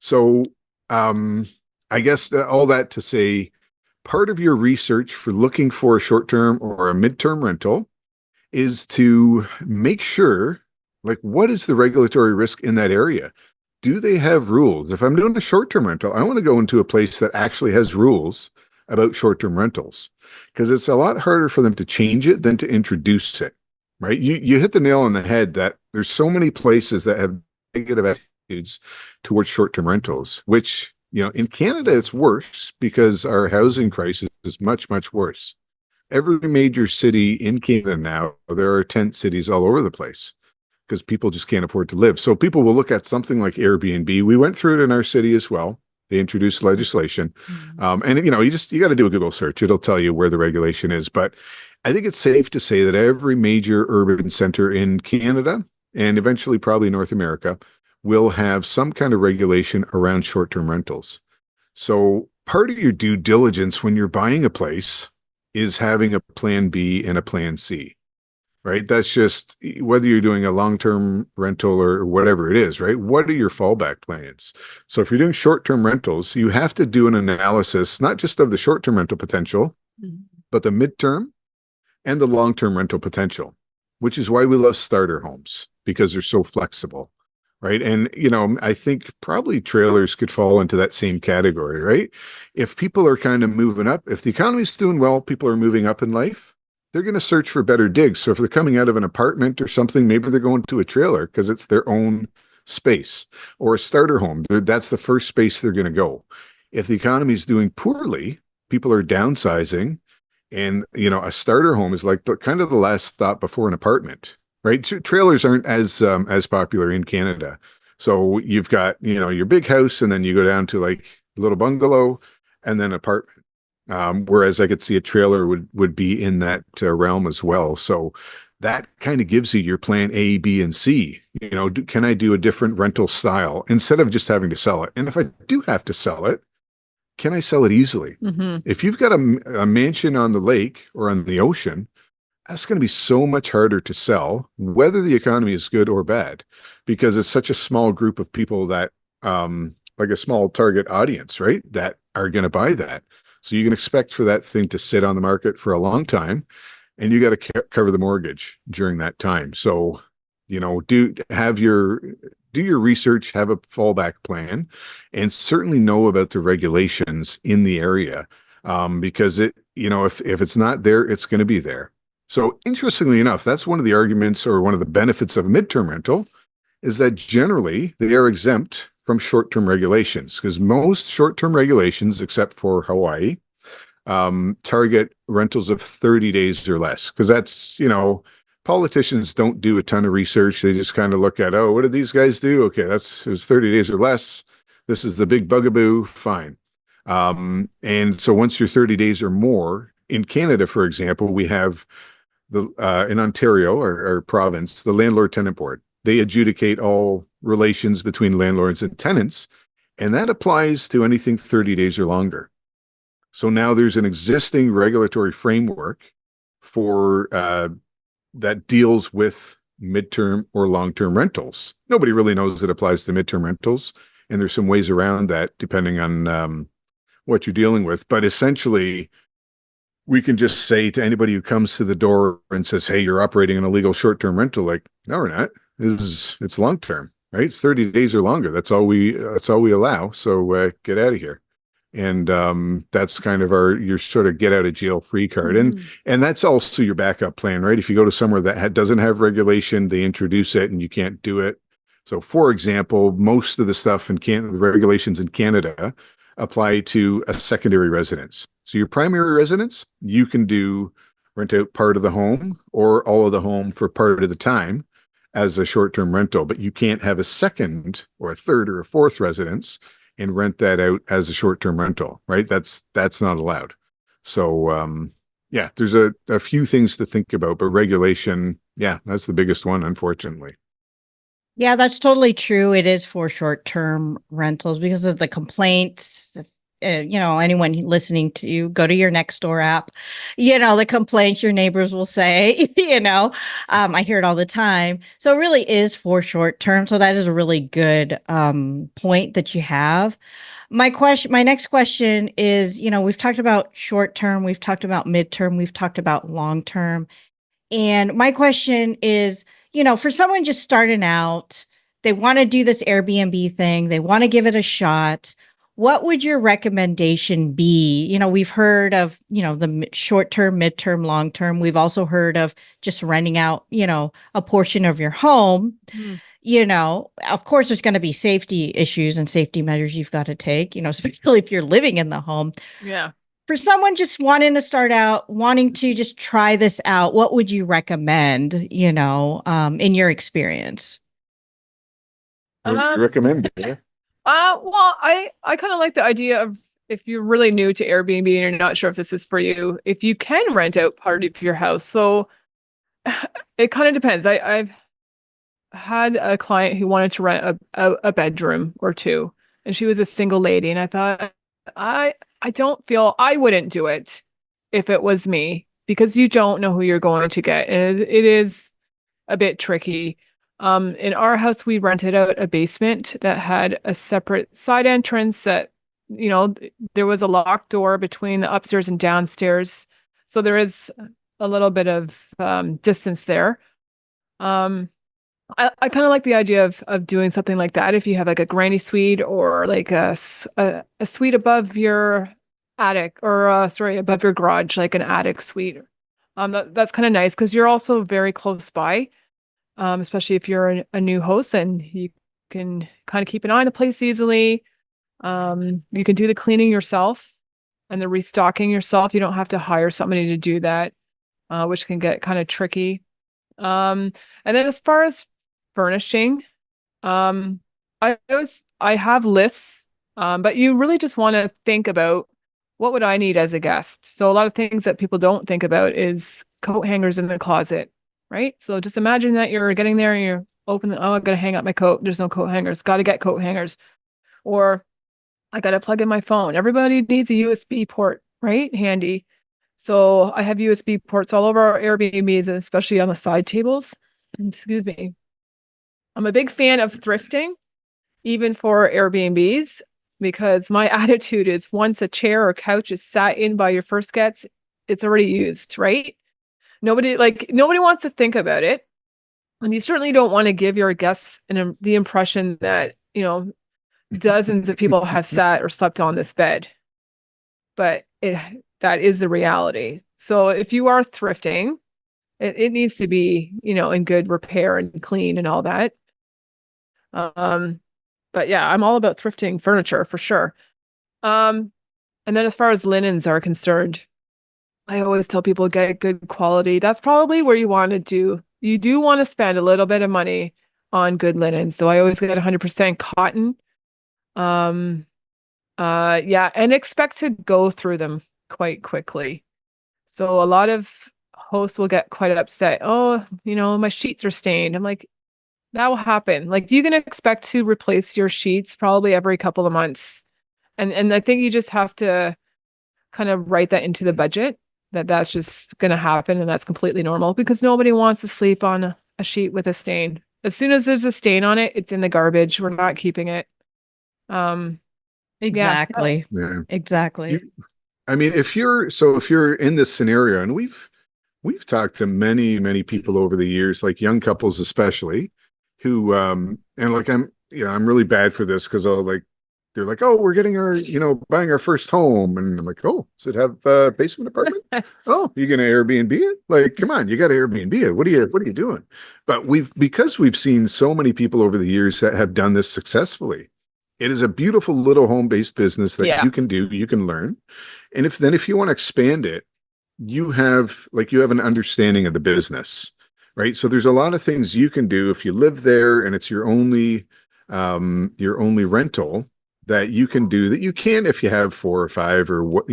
So, I guess all that to say, part of your research for looking for a short-term or a midterm rental is to make sure, like, what is the regulatory risk in that area? Do they have rules? If I'm doing a short-term rental, I want to go into a place that actually has rules about short-term rentals, because it's a lot harder for them to change it than to introduce it, right? You hit the nail on the head that there's so many places that have negative attitudes towards short-term rentals, which, in Canada, it's worse because our housing crisis is much, much worse. Every major city in Canada now, there are tent cities all over the place because people just can't afford to live. So people will look at something like Airbnb. We went through it in our city as well. They introduced legislation. And you got to do a Google search. It'll tell you where the regulation is. But I think it's safe to say that every major urban center in Canada and eventually probably North America will have some kind of regulation around short-term rentals. So part of your due diligence when you're buying a place is having a plan B and a plan C, right? That's just whether you're doing a long-term rental or whatever it is, right? What are your fallback plans? So if you're doing short-term rentals, you have to do an analysis, not just of the short-term rental potential, but the midterm and the long-term rental potential, which is why we love starter homes, because they're so flexible, right? And, I think probably trailers could fall into that same category, right? If people are kind of moving up, if the economy's doing well, people are moving up in life, they're going to search for better digs. So if they're coming out of an apartment or something, maybe they're going to a trailer because it's their own space, or a starter home. That's the first space they're going to go. If the economy is doing poorly, people are downsizing, and, a starter home is like kind of the last stop before an apartment, right? Trailers aren't as popular in Canada. So you've got, your big house, and then you go down to like a little bungalow and then apartment. Whereas I could see a trailer would be in that realm as well. So that kind of gives you your plan A, B, and C. Can I do a different rental style instead of just having to sell it? And if I do have to sell it, can I sell it easily? If you've got a mansion on the lake or on the ocean, that's going to be so much harder to sell, whether the economy is good or bad, because it's such a small group of people that, like a small target audience, right, that are going to buy that. So you can expect for that thing to sit on the market for a long time, and you got to cover the mortgage during that time. So, do your research, have a fallback plan, and certainly know about the regulations in the area, because if it's not there, it's going to be there. So interestingly enough, that's one of the arguments or one of the benefits of a midterm rental is that generally they are exempt from short-term regulations, because most short-term regulations, except for Hawaii, target rentals of 30 days or less, because that's, politicians don't do a ton of research. They just kind of look at, what do these guys do? Okay, it was 30 days or less. This is the big bugaboo. Fine. And so once you're 30 days or more, in Canada, for example, we have in Ontario, our province, the Landlord-Tenant Board. They adjudicate all relations between landlords and tenants, and that applies to anything 30 days or longer. So now there's an existing regulatory framework for that deals with midterm or long-term rentals. Nobody really knows it applies to midterm rentals, and there's some ways around that depending on what you're dealing with. But essentially, we can just say to anybody who comes to the door and says, "Hey, you're operating an illegal short-term rental," like, "No, we're not. It's long-term, right? It's 30 days or longer. That's all we allow. So get out of here." And that's kind of your sort of get out of jail free card. And that's also your backup plan, right? If you go to somewhere that doesn't have regulation, they introduce it and you can't do it. So for example, most of the stuff in Canada, the regulations in Canada apply to a secondary residence. So your primary residence, you can rent out part of the home or all of the home for part of the time as a short-term rental, but you can't have a second or a third or a fourth residence and rent that out as a short-term rental, right? That's not allowed. So there's a few things to think about, but regulation, that's the biggest one, unfortunately. Yeah, that's totally true. It is for short-term rentals because of the complaints. anyone listening to you, go to your next door app, the complaints your neighbors will say, I hear it all the time. So it really is for short term. So that is a really good point that you have. My next question is, we've talked about short term, we've talked about midterm, we've talked about long term. And my question is, for someone just starting out, they want to do this Airbnb thing, they want to give it a shot. What would your recommendation be? We've heard of, the short term, midterm, long term. We've also heard of just renting out, a portion of your home. Of course, there's going to be safety issues and safety measures you've got to take, especially if you're living in the home. Yeah. For someone just wanting to start out, wanting to just try this out, what would you recommend, in your experience? What do you recommend? Yeah. Well, I kind of like the idea of, if you're really new to Airbnb and you're not sure if this is for you, if you can rent out part of your house. So it kind of depends. I've had a client who wanted to rent a bedroom or two, and she was a single lady, and I thought, I don't feel, I wouldn't do it if it was me, because you don't know who you're going to get, and it is a bit tricky. In our house, we rented out a basement that had a separate side entrance that, there was a locked door between the upstairs and downstairs. So there is a little bit of distance there. I kind of like the idea of doing something like that. If you have like a granny suite, or like a suite above your attic, or above your garage, like an attic suite. That's kind of nice, because you're also very close by. Especially if you're a new host, and you can kind of keep an eye on the place easily. You can do the cleaning yourself and the restocking yourself. You don't have to hire somebody to do that, which can get kind of tricky. And then as far as furnishing, I have lists, but you really just want to think about, what would I need as a guest? So a lot of things that people don't think about is coat hangers in the closet. Right? So just imagine that you're getting there and you're opening, I'm going to hang up my coat. There's no coat hangers. Got to get coat hangers. Or I got to plug in my phone. Everybody needs a USB port, right? Handy. So I have USB ports all over our Airbnbs, and especially on the side tables. Excuse me. I'm a big fan of thrifting, even for Airbnbs, because my attitude is, once a chair or couch is sat in by your first guests, it's already used, right? Nobody wants to think about it. And you certainly don't want to give your guests the impression that, dozens of people have sat or slept on this bed. But that is the reality. So if you are thrifting, it needs to be, in good repair and clean and all that. But yeah, I'm all about thrifting furniture for sure. And then as far as linens are concerned, I always tell people, get good quality. That's probably where you want to do. You do want to spend a little bit of money on good linen. So I always get 100% cotton. Yeah, and expect to go through them quite quickly. So a lot of hosts will get quite upset. Oh, my sheets are stained. I'm like, that will happen. Like, you can expect to replace your sheets probably every couple of months. And I think you just have to kind of write that into the budget, that's just going to happen, and that's completely normal, because nobody wants to sleep on a sheet with a stain. As soon as there's a stain on it, it's in the garbage. We're not keeping it. Exactly. Yeah. Exactly. If you're in this scenario, and we've talked to many people over the years, like young couples especially, who and like I'm really bad for this, because they're like, oh, we're getting our, buying our first home. And I'm like, oh, does it have a basement apartment? Oh, you're going to Airbnb it? Like, come on, you got to Airbnb it. What are you doing? But because we've seen so many people over the years that have done this successfully, it is a beautiful little home-based business that you can do, you can learn. And if you want to expand it, you have an understanding of the business, right? So there's a lot of things you can do if you live there and it's your only rental, that you can do, that you can if you have 4 or 5 or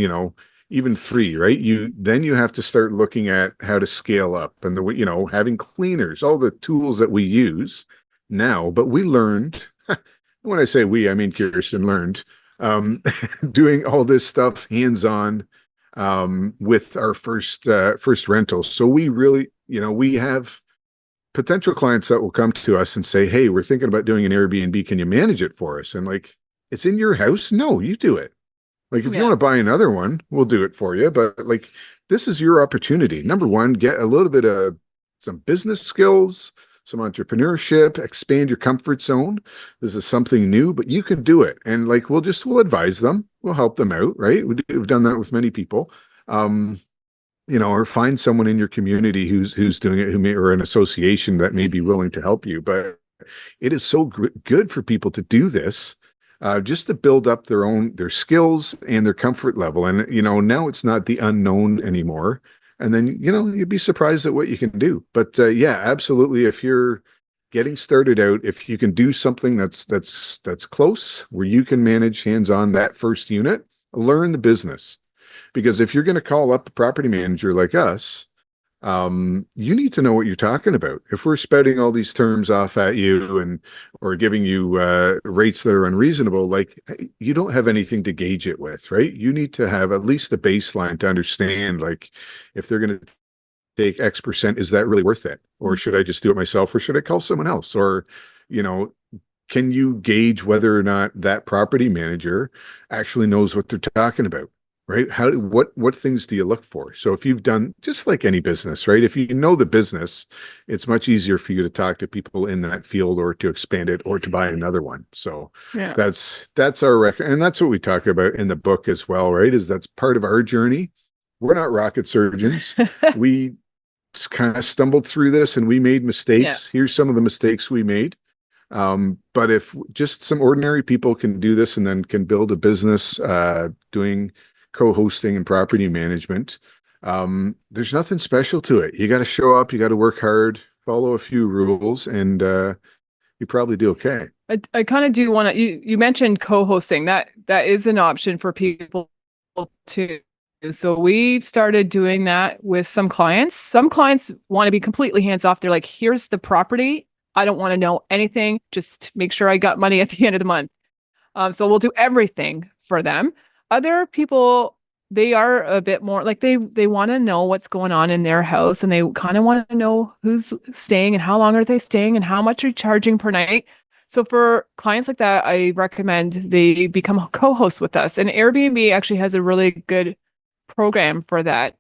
even 3, right? Then you have to start looking at how to scale up, and having cleaners, all the tools that we use now. But we learned, when I say we, I mean Kirsten learned, doing all this stuff hands-on with our first rental. So we really, we have potential clients that will come to us and say, hey, we're thinking about doing an Airbnb. Can you manage it for us? And like, it's in your house. No, you do it. Like, if you want to buy another one, we'll do it for you. But like, this is your opportunity. Number one, get a little bit of some business skills, some entrepreneurship, expand your comfort zone. This is something new, but you can do it. And like, we'll advise them. We'll help them out, right? We've done that with many people. Or find someone in your community who's doing it, or an association that may be willing to help you. But it is so good for people to do this, just to build up their skills and their comfort level. And now it's not the unknown anymore. And then you'd be surprised at what you can do. But yeah, absolutely. If you're getting started out, if you can do something that's close, where you can manage hands-on that first unit, learn the business. Because if you're going to call up a property manager like us, you need to know what you're talking about. If we're spouting all these terms off at you or giving you rates that are unreasonable, like, you don't have anything to gauge it with, right? You need to have at least a baseline to understand, like, if they're going to take X percent, is that really worth it? Or should I just do it myself? Or should I call someone else? Or, can you gauge whether or not that property manager actually knows what they're talking about? Right? What things do you look for? So if you've done, just like any business, right? If you know the business, it's much easier for you to talk to people in that field, or to expand it, or to buy another one. So that's our record. And that's what we talk about in the book as well, right? Is that's part of our journey. We're not rocket surgeons. We kind of stumbled through this and we made mistakes. Here's some of the mistakes we made. But if just some ordinary people can do this and then can build a business doing co-hosting and property management, there's nothing special to it. You got to show up, you got to work hard, follow a few rules, and you probably do okay. I kind of do want to, you mentioned co-hosting. That is an option for people too. So we started doing that with some clients. Some clients want to be completely hands off. They're like, here's the property. I don't want to know anything. Just make sure I got money at the end of the month. So we'll do everything for them. Other people, they are a bit more like they want to know what's going on in their house, and they kind of want to know who's staying and how long are they staying and how much are you charging per night. So for clients like that, I recommend they become a co-host with us. And Airbnb actually has a really good program for that,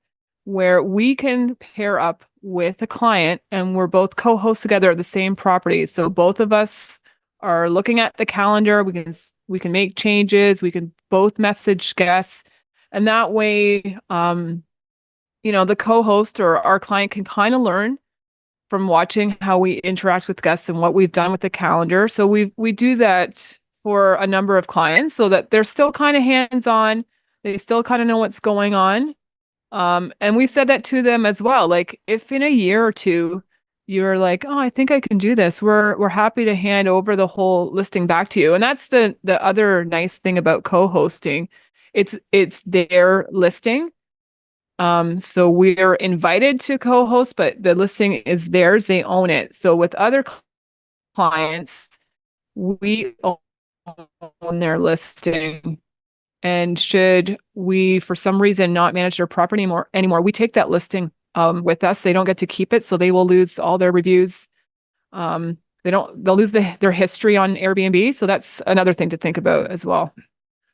where we can pair up with a client and we're both co-hosts together at the same property. So both of us are looking at the calendar. We can make changes. We can both message guests, and that way, the co-host or our client can kind of learn from watching how we interact with guests and what we've done with the calendar. So we do that for a number of clients, so that they're still kind of hands-on. They still kind of know what's going on. And we said that to them as well. Like, if in a year or two you're like, oh, I think I can do this, we're happy to hand over the whole listing back to you. And that's the other nice thing about co-hosting. It's their listing. So we're invited to co-host, but the listing is theirs. They own it. So with other clients, we own their listing. And should we, for some reason, not manage their property anymore, we take that listing with us. They don't get to keep it, so they will lose all their reviews. They'll lose their history on Airbnb. So that's another thing to think about as well.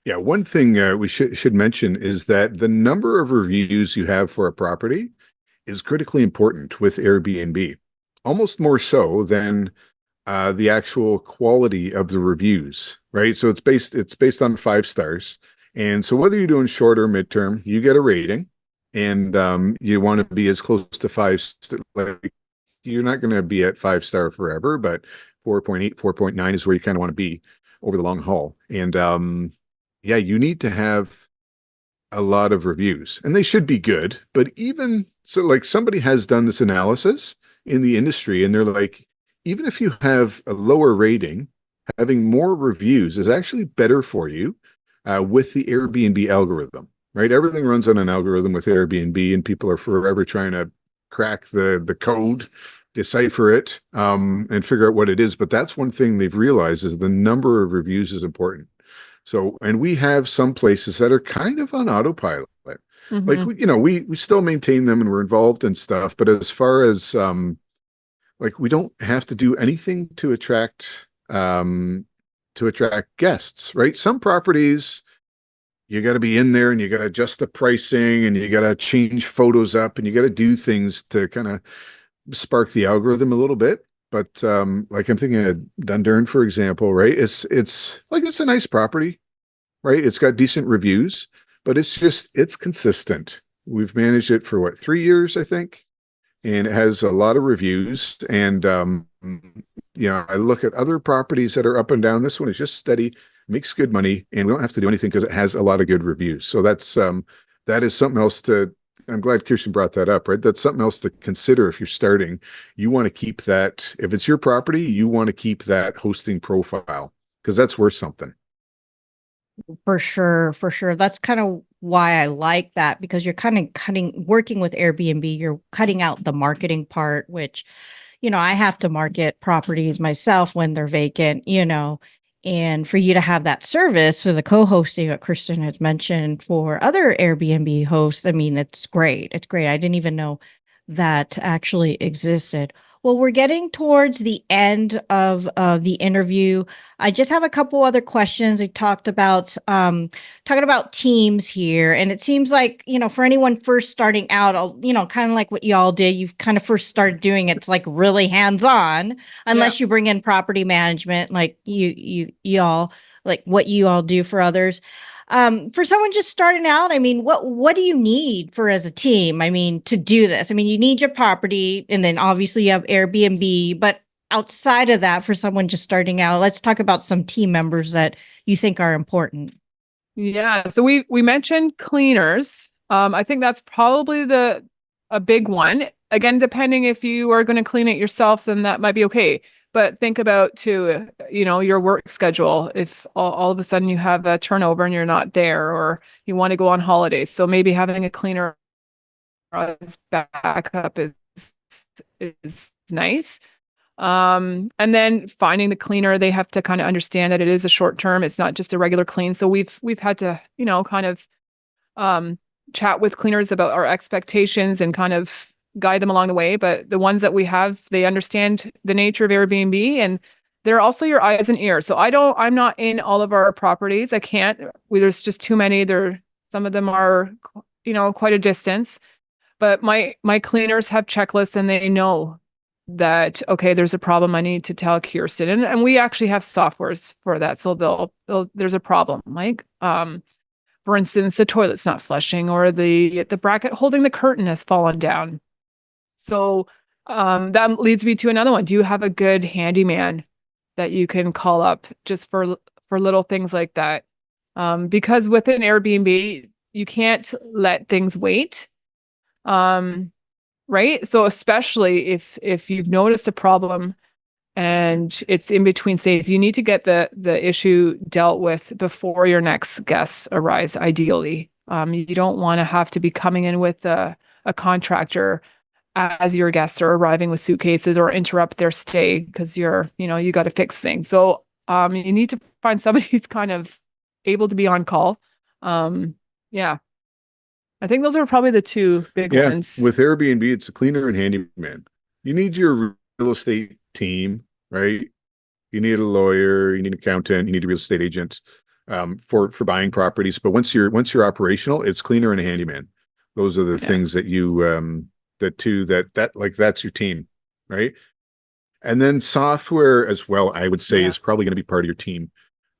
Yeah, one thing we should mention is that the number of reviews you have for a property is critically important with Airbnb, almost more so than the actual quality of the reviews, right? So it's based on 5 stars. And so whether you're doing short or midterm, you get a rating, and you want to be as close to 5. Like, you're not going to be at 5-star forever, but 4.8, 4.9 is where you kind of want to be over the long haul. And yeah, you need to have a lot of reviews, and they should be good. But even so, like, somebody has done this analysis in the industry, and they're like, even if you have a lower rating, having more reviews is actually better for you with the Airbnb algorithm, right? Everything runs on an algorithm with Airbnb, and people are forever trying to crack the code, decipher it, and figure out what it is. But that's one thing they've realized, is the number of reviews is important. So, and we have some places that are kind of on autopilot. Like, Mm-hmm. we still maintain them and we're involved in stuff, but as far as like, we don't have to do anything to attract guests, right? Some properties you got to be in there and you got to adjust the pricing and you got to change photos up and you got to do things to kind of spark the algorithm a little bit. But like I'm thinking of Dundurn, for example, right? It's like it's a nice property, right? It's got decent reviews, but it's consistent. We've managed it for what, 3 years, I think, and it has a lot of reviews. And I look at other properties that are up and down. This one is just steady, makes good money, and we don't have to do anything because it has a lot of good reviews. So that is something else to. I'm glad Kirsten brought that up, right? That's something else to consider if you're starting. You want to keep that, if it's your property, you want to keep that hosting profile because that's worth something. For sure, for sure. That's kind of why I like that, because you're kind of working with Airbnb, you're cutting out the marketing part, which, I have to market properties myself when they're vacant, and for you to have that service for the co-hosting that Kristen had mentioned for other Airbnb hosts, I mean, it's great. It's great. I didn't even know that actually existed. Well, we're getting towards the end of the interview. I just have a couple other questions. We talked about talking about teams here, and it seems like for anyone first starting out, kind of like what y'all did. You kind of first started doing it like really hands on, unless you bring in property management, like y'all like what you all do for others. For someone just starting out, I mean, what do you need for as a team? I mean, to do this, I mean, you need your property, and then obviously you have Airbnb. But outside of that, for someone just starting out, let's talk about some team members that you think are important. Yeah. So we mentioned cleaners. I think that's probably a big one. Again, depending if you are going to clean it yourself, then that might be okay. But think about too, your work schedule. If all of a sudden you have a turnover and you're not there, or you want to go on holidays, so maybe having a cleaner as backup is nice. And then finding the cleaner, they have to kind of understand that it is a short term. It's not just a regular clean. So we've had to, kind of chat with cleaners about our expectations and kind of guide them along the way. But the ones that we have, they understand the nature of Airbnb, and they're also your eyes and ears. So I'm not in all of our properties. I can't. There's just too many. Some of them are, quite a distance. But my cleaners have checklists, and they know that, okay, there's a problem. I need to tell Kirsten, and we actually have softwares for that. So there's a problem, like for instance, the toilet's not flushing, or the bracket holding the curtain has fallen down. So that leads me to another one. Do you have a good handyman that you can call up just for little things like that? Because within Airbnb, you can't let things wait. Right? So especially if you've noticed a problem and it's in between stays, you need to get the issue dealt with before your next guests arrives, ideally. You don't want to have to be coming in with a contractor as your guests are arriving with suitcases, or interrupt their stay because you got to fix things. So you need to find somebody who's kind of able to be on call. Yeah. I think those are probably the two big ones. With Airbnb, it's a cleaner and handyman. You need your real estate team, right? You need a lawyer, you need an accountant, you need a real estate agent for buying properties. But once you're operational, it's cleaner and a handyman. Those are the things that you that's your team, right? And then software as well, I would say, is probably going to be part of your team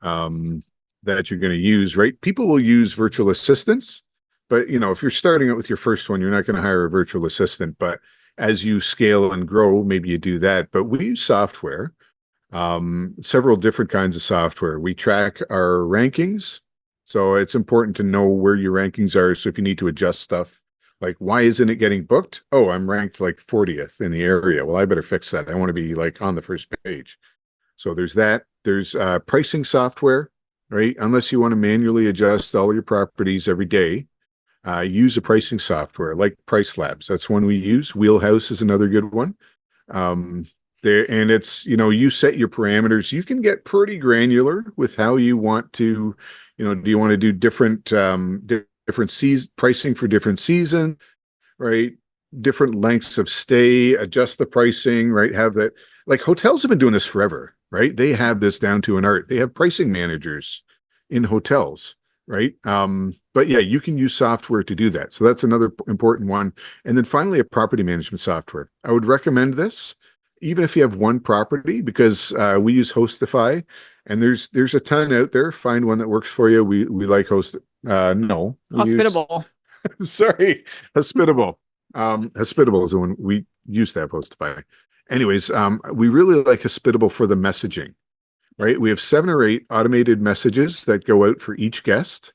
that you're going to use, right? People will use virtual assistants. But, if you're starting out with your first one, you're not going to hire a virtual assistant. But as you scale and grow, maybe you do that. But we use software, several different kinds of software. We track our rankings. So it's important to know where your rankings are. So if you need to adjust stuff, like, why isn't it getting booked? Oh, I'm ranked like 40th in the area. Well, I better fix that. I want to be like on the first page. So there's that. There's pricing software, right? Unless you want to manually adjust all your properties every day. Use a pricing software like Price Labs. That's one we use. Wheelhouse is another good one. There, and it's, you set your parameters. You can get pretty granular with how you want to, do you want to do different different season pricing for different season, right? Different lengths of stay, adjust the pricing, right? Have that, like hotels have been doing this forever, right? They have this down to an art. They have pricing managers in hotels, right? But yeah, you can use software to do that. So that's another important one. And then finally, a property management software. I would recommend this, even if you have one property, because we use Hostify, and there's a ton out there. Find one that works for you. We like no, Hospitable. Sorry, Hospitable. Hospitable is the one we used to have Hostify. Anyways, we really like Hospitable for the messaging, right? We have 7 or 8 automated messages that go out for each guest.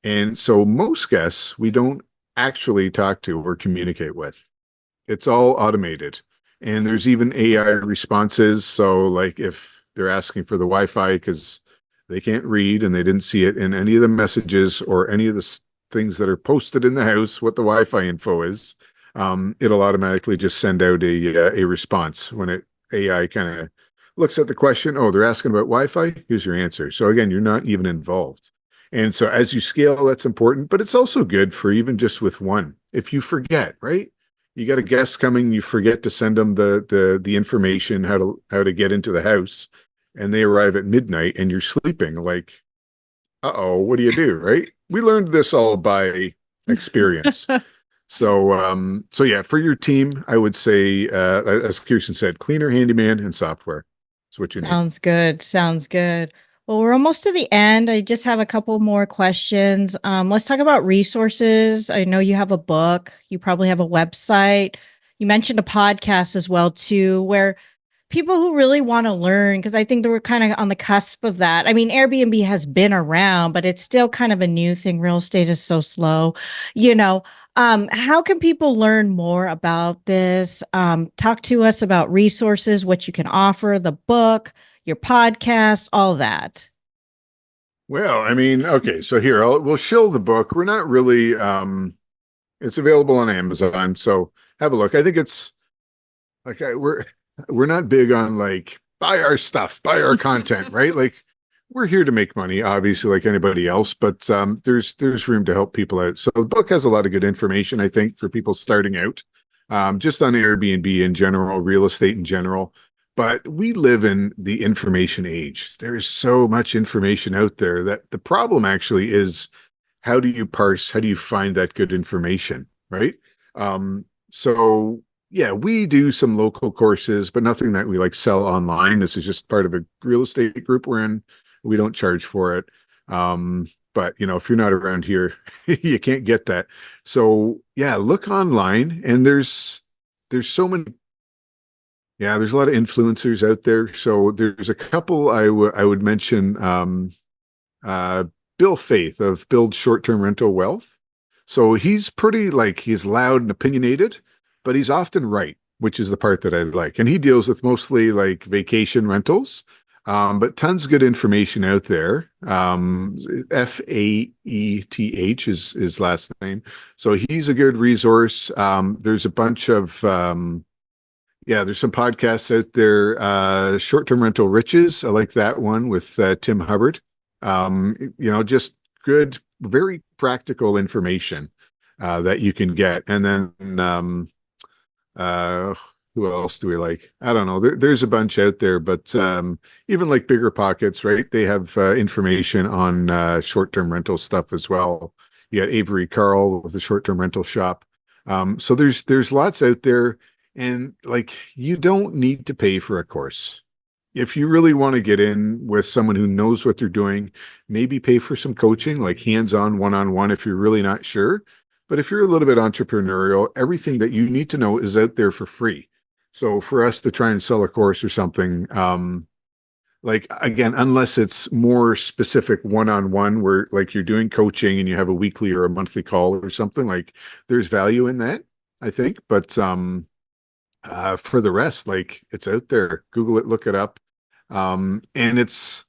And so most guests we don't actually talk to or communicate with. It's all automated. And there's even AI responses. So like if they're asking for the Wi-Fi because they can't read and they didn't see it in any of the messages or any of the things that are posted in the house, what the Wi-Fi info is, it'll automatically just send out a response when AI kind of looks at the question. Oh, they're asking about Wi-Fi. Here's your answer. So again, you're not even involved. And so as you scale, that's important, but it's also good for even just with one. If you forget, right? You got a guest coming, you forget to send them the information how to get into the house, and they arrive at midnight and you're sleeping. Like, what do you do, right? We learned this all by experience. So yeah, for your team, I would say, as Kirsten said, cleaner, handyman, and software. That's what you need. Sounds good. Sounds good. Well, we're almost to the end. I just have a couple more questions. Let's talk about resources. I know you have a book. You probably have a website. You mentioned a podcast as well, too, where people who really want to learn, because I think that we're kind of on the cusp of that. I mean, Airbnb has been around, but it's still kind of a new thing. Real estate is so slow, you know. How can people learn more about this? Talk to us about resources, what you can offer, the book, your podcast, all that. Well, I mean, okay, so here we'll shill the book. We're not really it's available on Amazon, so have a look. I think it's like we're not big on like buy our stuff, buy our content, right? Like we're here to make money, obviously, like anybody else, but there's room to help people out. So the book has a lot of good information, I think, for people starting out, just on Airbnb in general, real estate in general. But we live in the information age. There's so much information out there that the problem actually is how do you parse, how do you find that good information, right? So yeah, we do some local courses, but nothing that we like sell online. This is just part of a real estate group we're in. We don't charge for it. But if you're not around here, you can't get that. So yeah, look online, and there's so many. Yeah, there's a lot of influencers out there. So there's a couple I would mention. Bill Faith of Build Short-Term Rental Wealth. So he's he's loud and opinionated, but he's often right, which is the part that I like. And he deals with mostly like vacation rentals, but tons of good information out there. Faeth is his last name. So he's a good resource. There's a bunch of, there's some podcasts out there. Short-Term Rental Riches. I like that one with Tim Hubbard. Just good, very practical information that you can get. And then who else do we like? I don't know. There's a bunch out there, but even like Bigger Pockets, right? They have information on short-term rental stuff as well. You got Avery Carl with the short-term rental shop. So there's lots out there, and like you don't need to pay for a course. If you really want to get in with someone who knows what they're doing, maybe pay for some coaching, like hands-on, one-on-one, if you're really not sure. But if you're a little bit entrepreneurial, everything that you need to know is out there for free. So for us to try and sell a course or something, like again, unless it's more specific one-on-one where like you're doing coaching and you have a weekly or a monthly call or something, like there's value in that, I think. But for the rest, like it's out there. Google it, look it up. And it's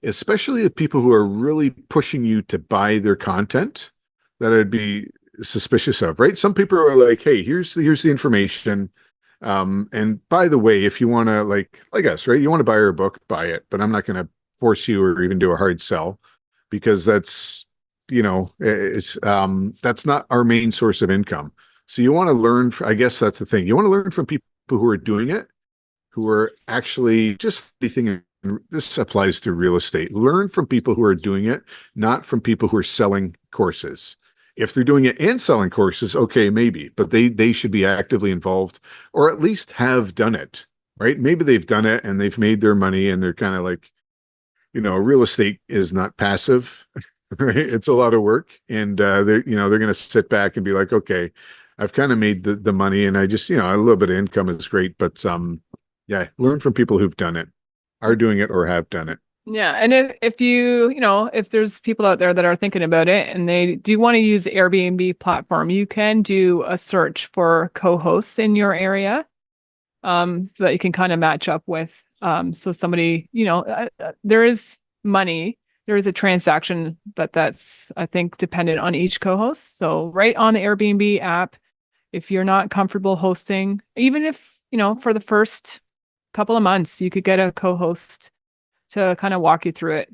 especially the people who are really pushing you to buy their content that I'd be suspicious of, right? Some people are like, hey, here's the information. And by the way, if you want to like us, right, you want to buy our book, buy it, but I'm not going to force you or even do a hard sell because that's, it's that's not our main source of income. So you want to learn, I guess that's the thing. You want to learn from people who are doing it, who are actually just anything. This applies to real estate. Learn from people who are doing it, not from people who are selling courses. If they're doing it and selling courses, okay, maybe, but they should be actively involved or at least have done it, right? Maybe they've done it and they've made their money and they're kind of like, real estate is not passive, right? It's a lot of work, and they're going to sit back and be like, okay, I've kind of made the money, and I just a little bit of income is great, but yeah, learn from people who've done it, are doing it, or have done it. Yeah. And if you, if there's people out there that are thinking about it and they do want to use the Airbnb platform, you can do a search for co-hosts in your area, so that you can kind of match up with, so somebody, there is money, there is a transaction, but that's, I think, dependent on each co-host. So right on the Airbnb app, if you're not comfortable hosting, even if, for the first couple of months, you could get a co-host to kind of walk you through it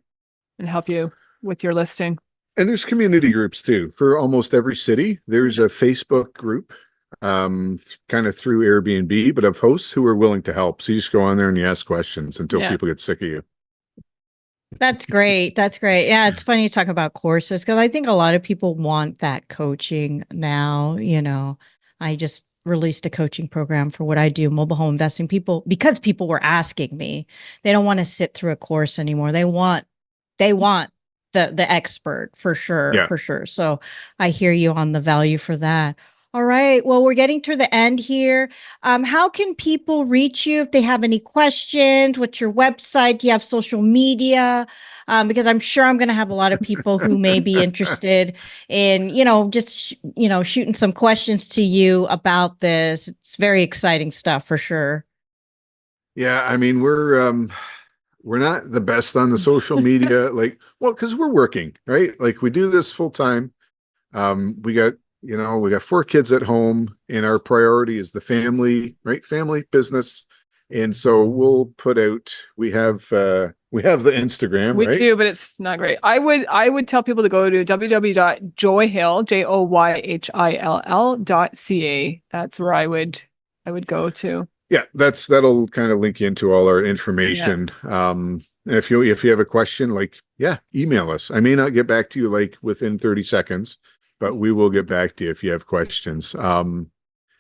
and help you with your listing. And there's community groups too. For almost every city, there's a Facebook group, kind of through Airbnb, but of hosts who are willing to help. So you just go on there and you ask questions until people get sick of you. That's great. That's great. Yeah, it's funny you talk about courses because I think a lot of people want that coaching now. I just released a coaching program for what I do, mobile home investing. Because people were asking me, they don't want to sit through a course anymore. They want the expert for sure, for sure. So I hear you on the value for that. All right. Well, we're getting to the end here. How can people reach you if they have any questions? What's your website? Do you have social media? Because I'm sure I'm going to have a lot of people who may be interested in, just, shooting some questions to you about this. It's very exciting stuff for sure. Yeah. I mean, we're not the best on the social media, because we're working, right? Like we do this full time. We got 4 kids at home and our priority is the family, right? Family business. And so we'll put out, we have the Instagram, we right? do, but it's not great. I would tell people to go to www.joyhill, joyhill.ca. That's where I would go to. Yeah, that'll kind of link you into all our information. Yeah. And if you have a question, email us. I may not get back to you within 30 seconds, but we will get back to you if you have questions.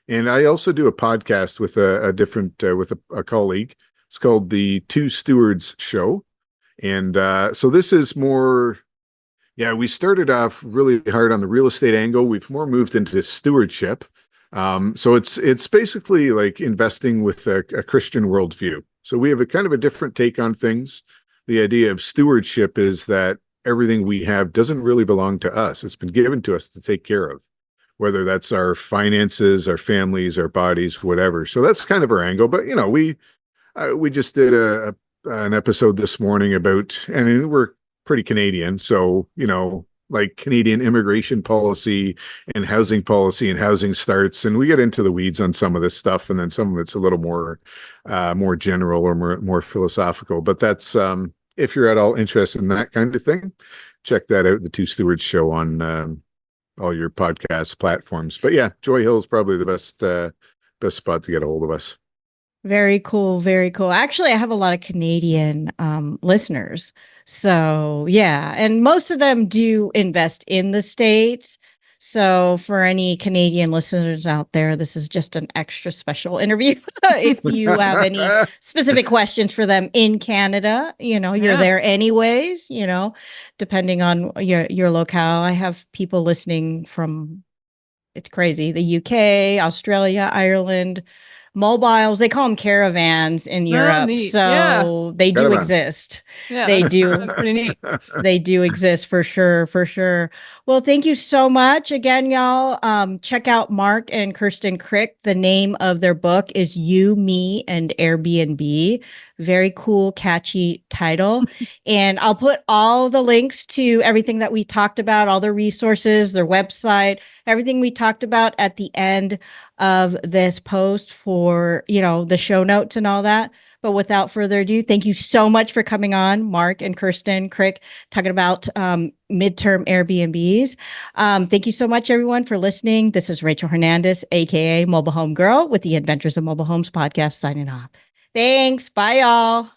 And I also do a podcast with a different with a colleague. It's called the Two Stewards Show. And so this is more, we started off really hard on the real estate angle. We've more moved into stewardship. So it's basically like investing with a Christian worldview. So we have a kind of a different take on things. The idea of stewardship is that everything we have doesn't really belong to us. It's been given to us to take care of, whether that's our finances, our families, our bodies, whatever. So that's kind of our angle. But, we just did an episode this morning about, and we're pretty Canadian. So, Canadian immigration policy and housing starts. And we get into the weeds on some of this stuff. And then some of it's a little more general or more philosophical. But that's, if you're at all interested in that kind of thing, check that out. The Two Stewards Show on all your podcast platforms. But yeah, Joy Hill is probably the best spot to get a hold of us. Very cool. Very cool. Actually, I have a lot of Canadian listeners. So yeah, and most of them do invest in the States. So for any Canadian listeners out there, this is just an extra special interview. If you have any specific questions for them in Canada, you're there anyways, depending on your locale. I have people listening from, it's crazy, the UK, Australia, Ireland, mobiles, they call them caravans in Europe. So they do exist. Yeah, they do. Pretty neat. They do exist for sure. For sure. Well, thank you so much again, y'all. Check out Mark and Kirsten Crick. The name of their book is You, Me, and Airbnb. Very cool, catchy title. And I'll put all the links to everything that we talked about, all the resources, their website, everything we talked about at the end of this post for for, the show notes and all that. But without further ado, thank you so much for coming on, Mark and Kirsten Crick, talking about midterm Airbnbs. Thank you so much, everyone, for listening. This is Rachel Hernandez, aka Mobile Home Girl, with the Adventures of Mobile Homes podcast, signing off. Thanks. Bye, y'all.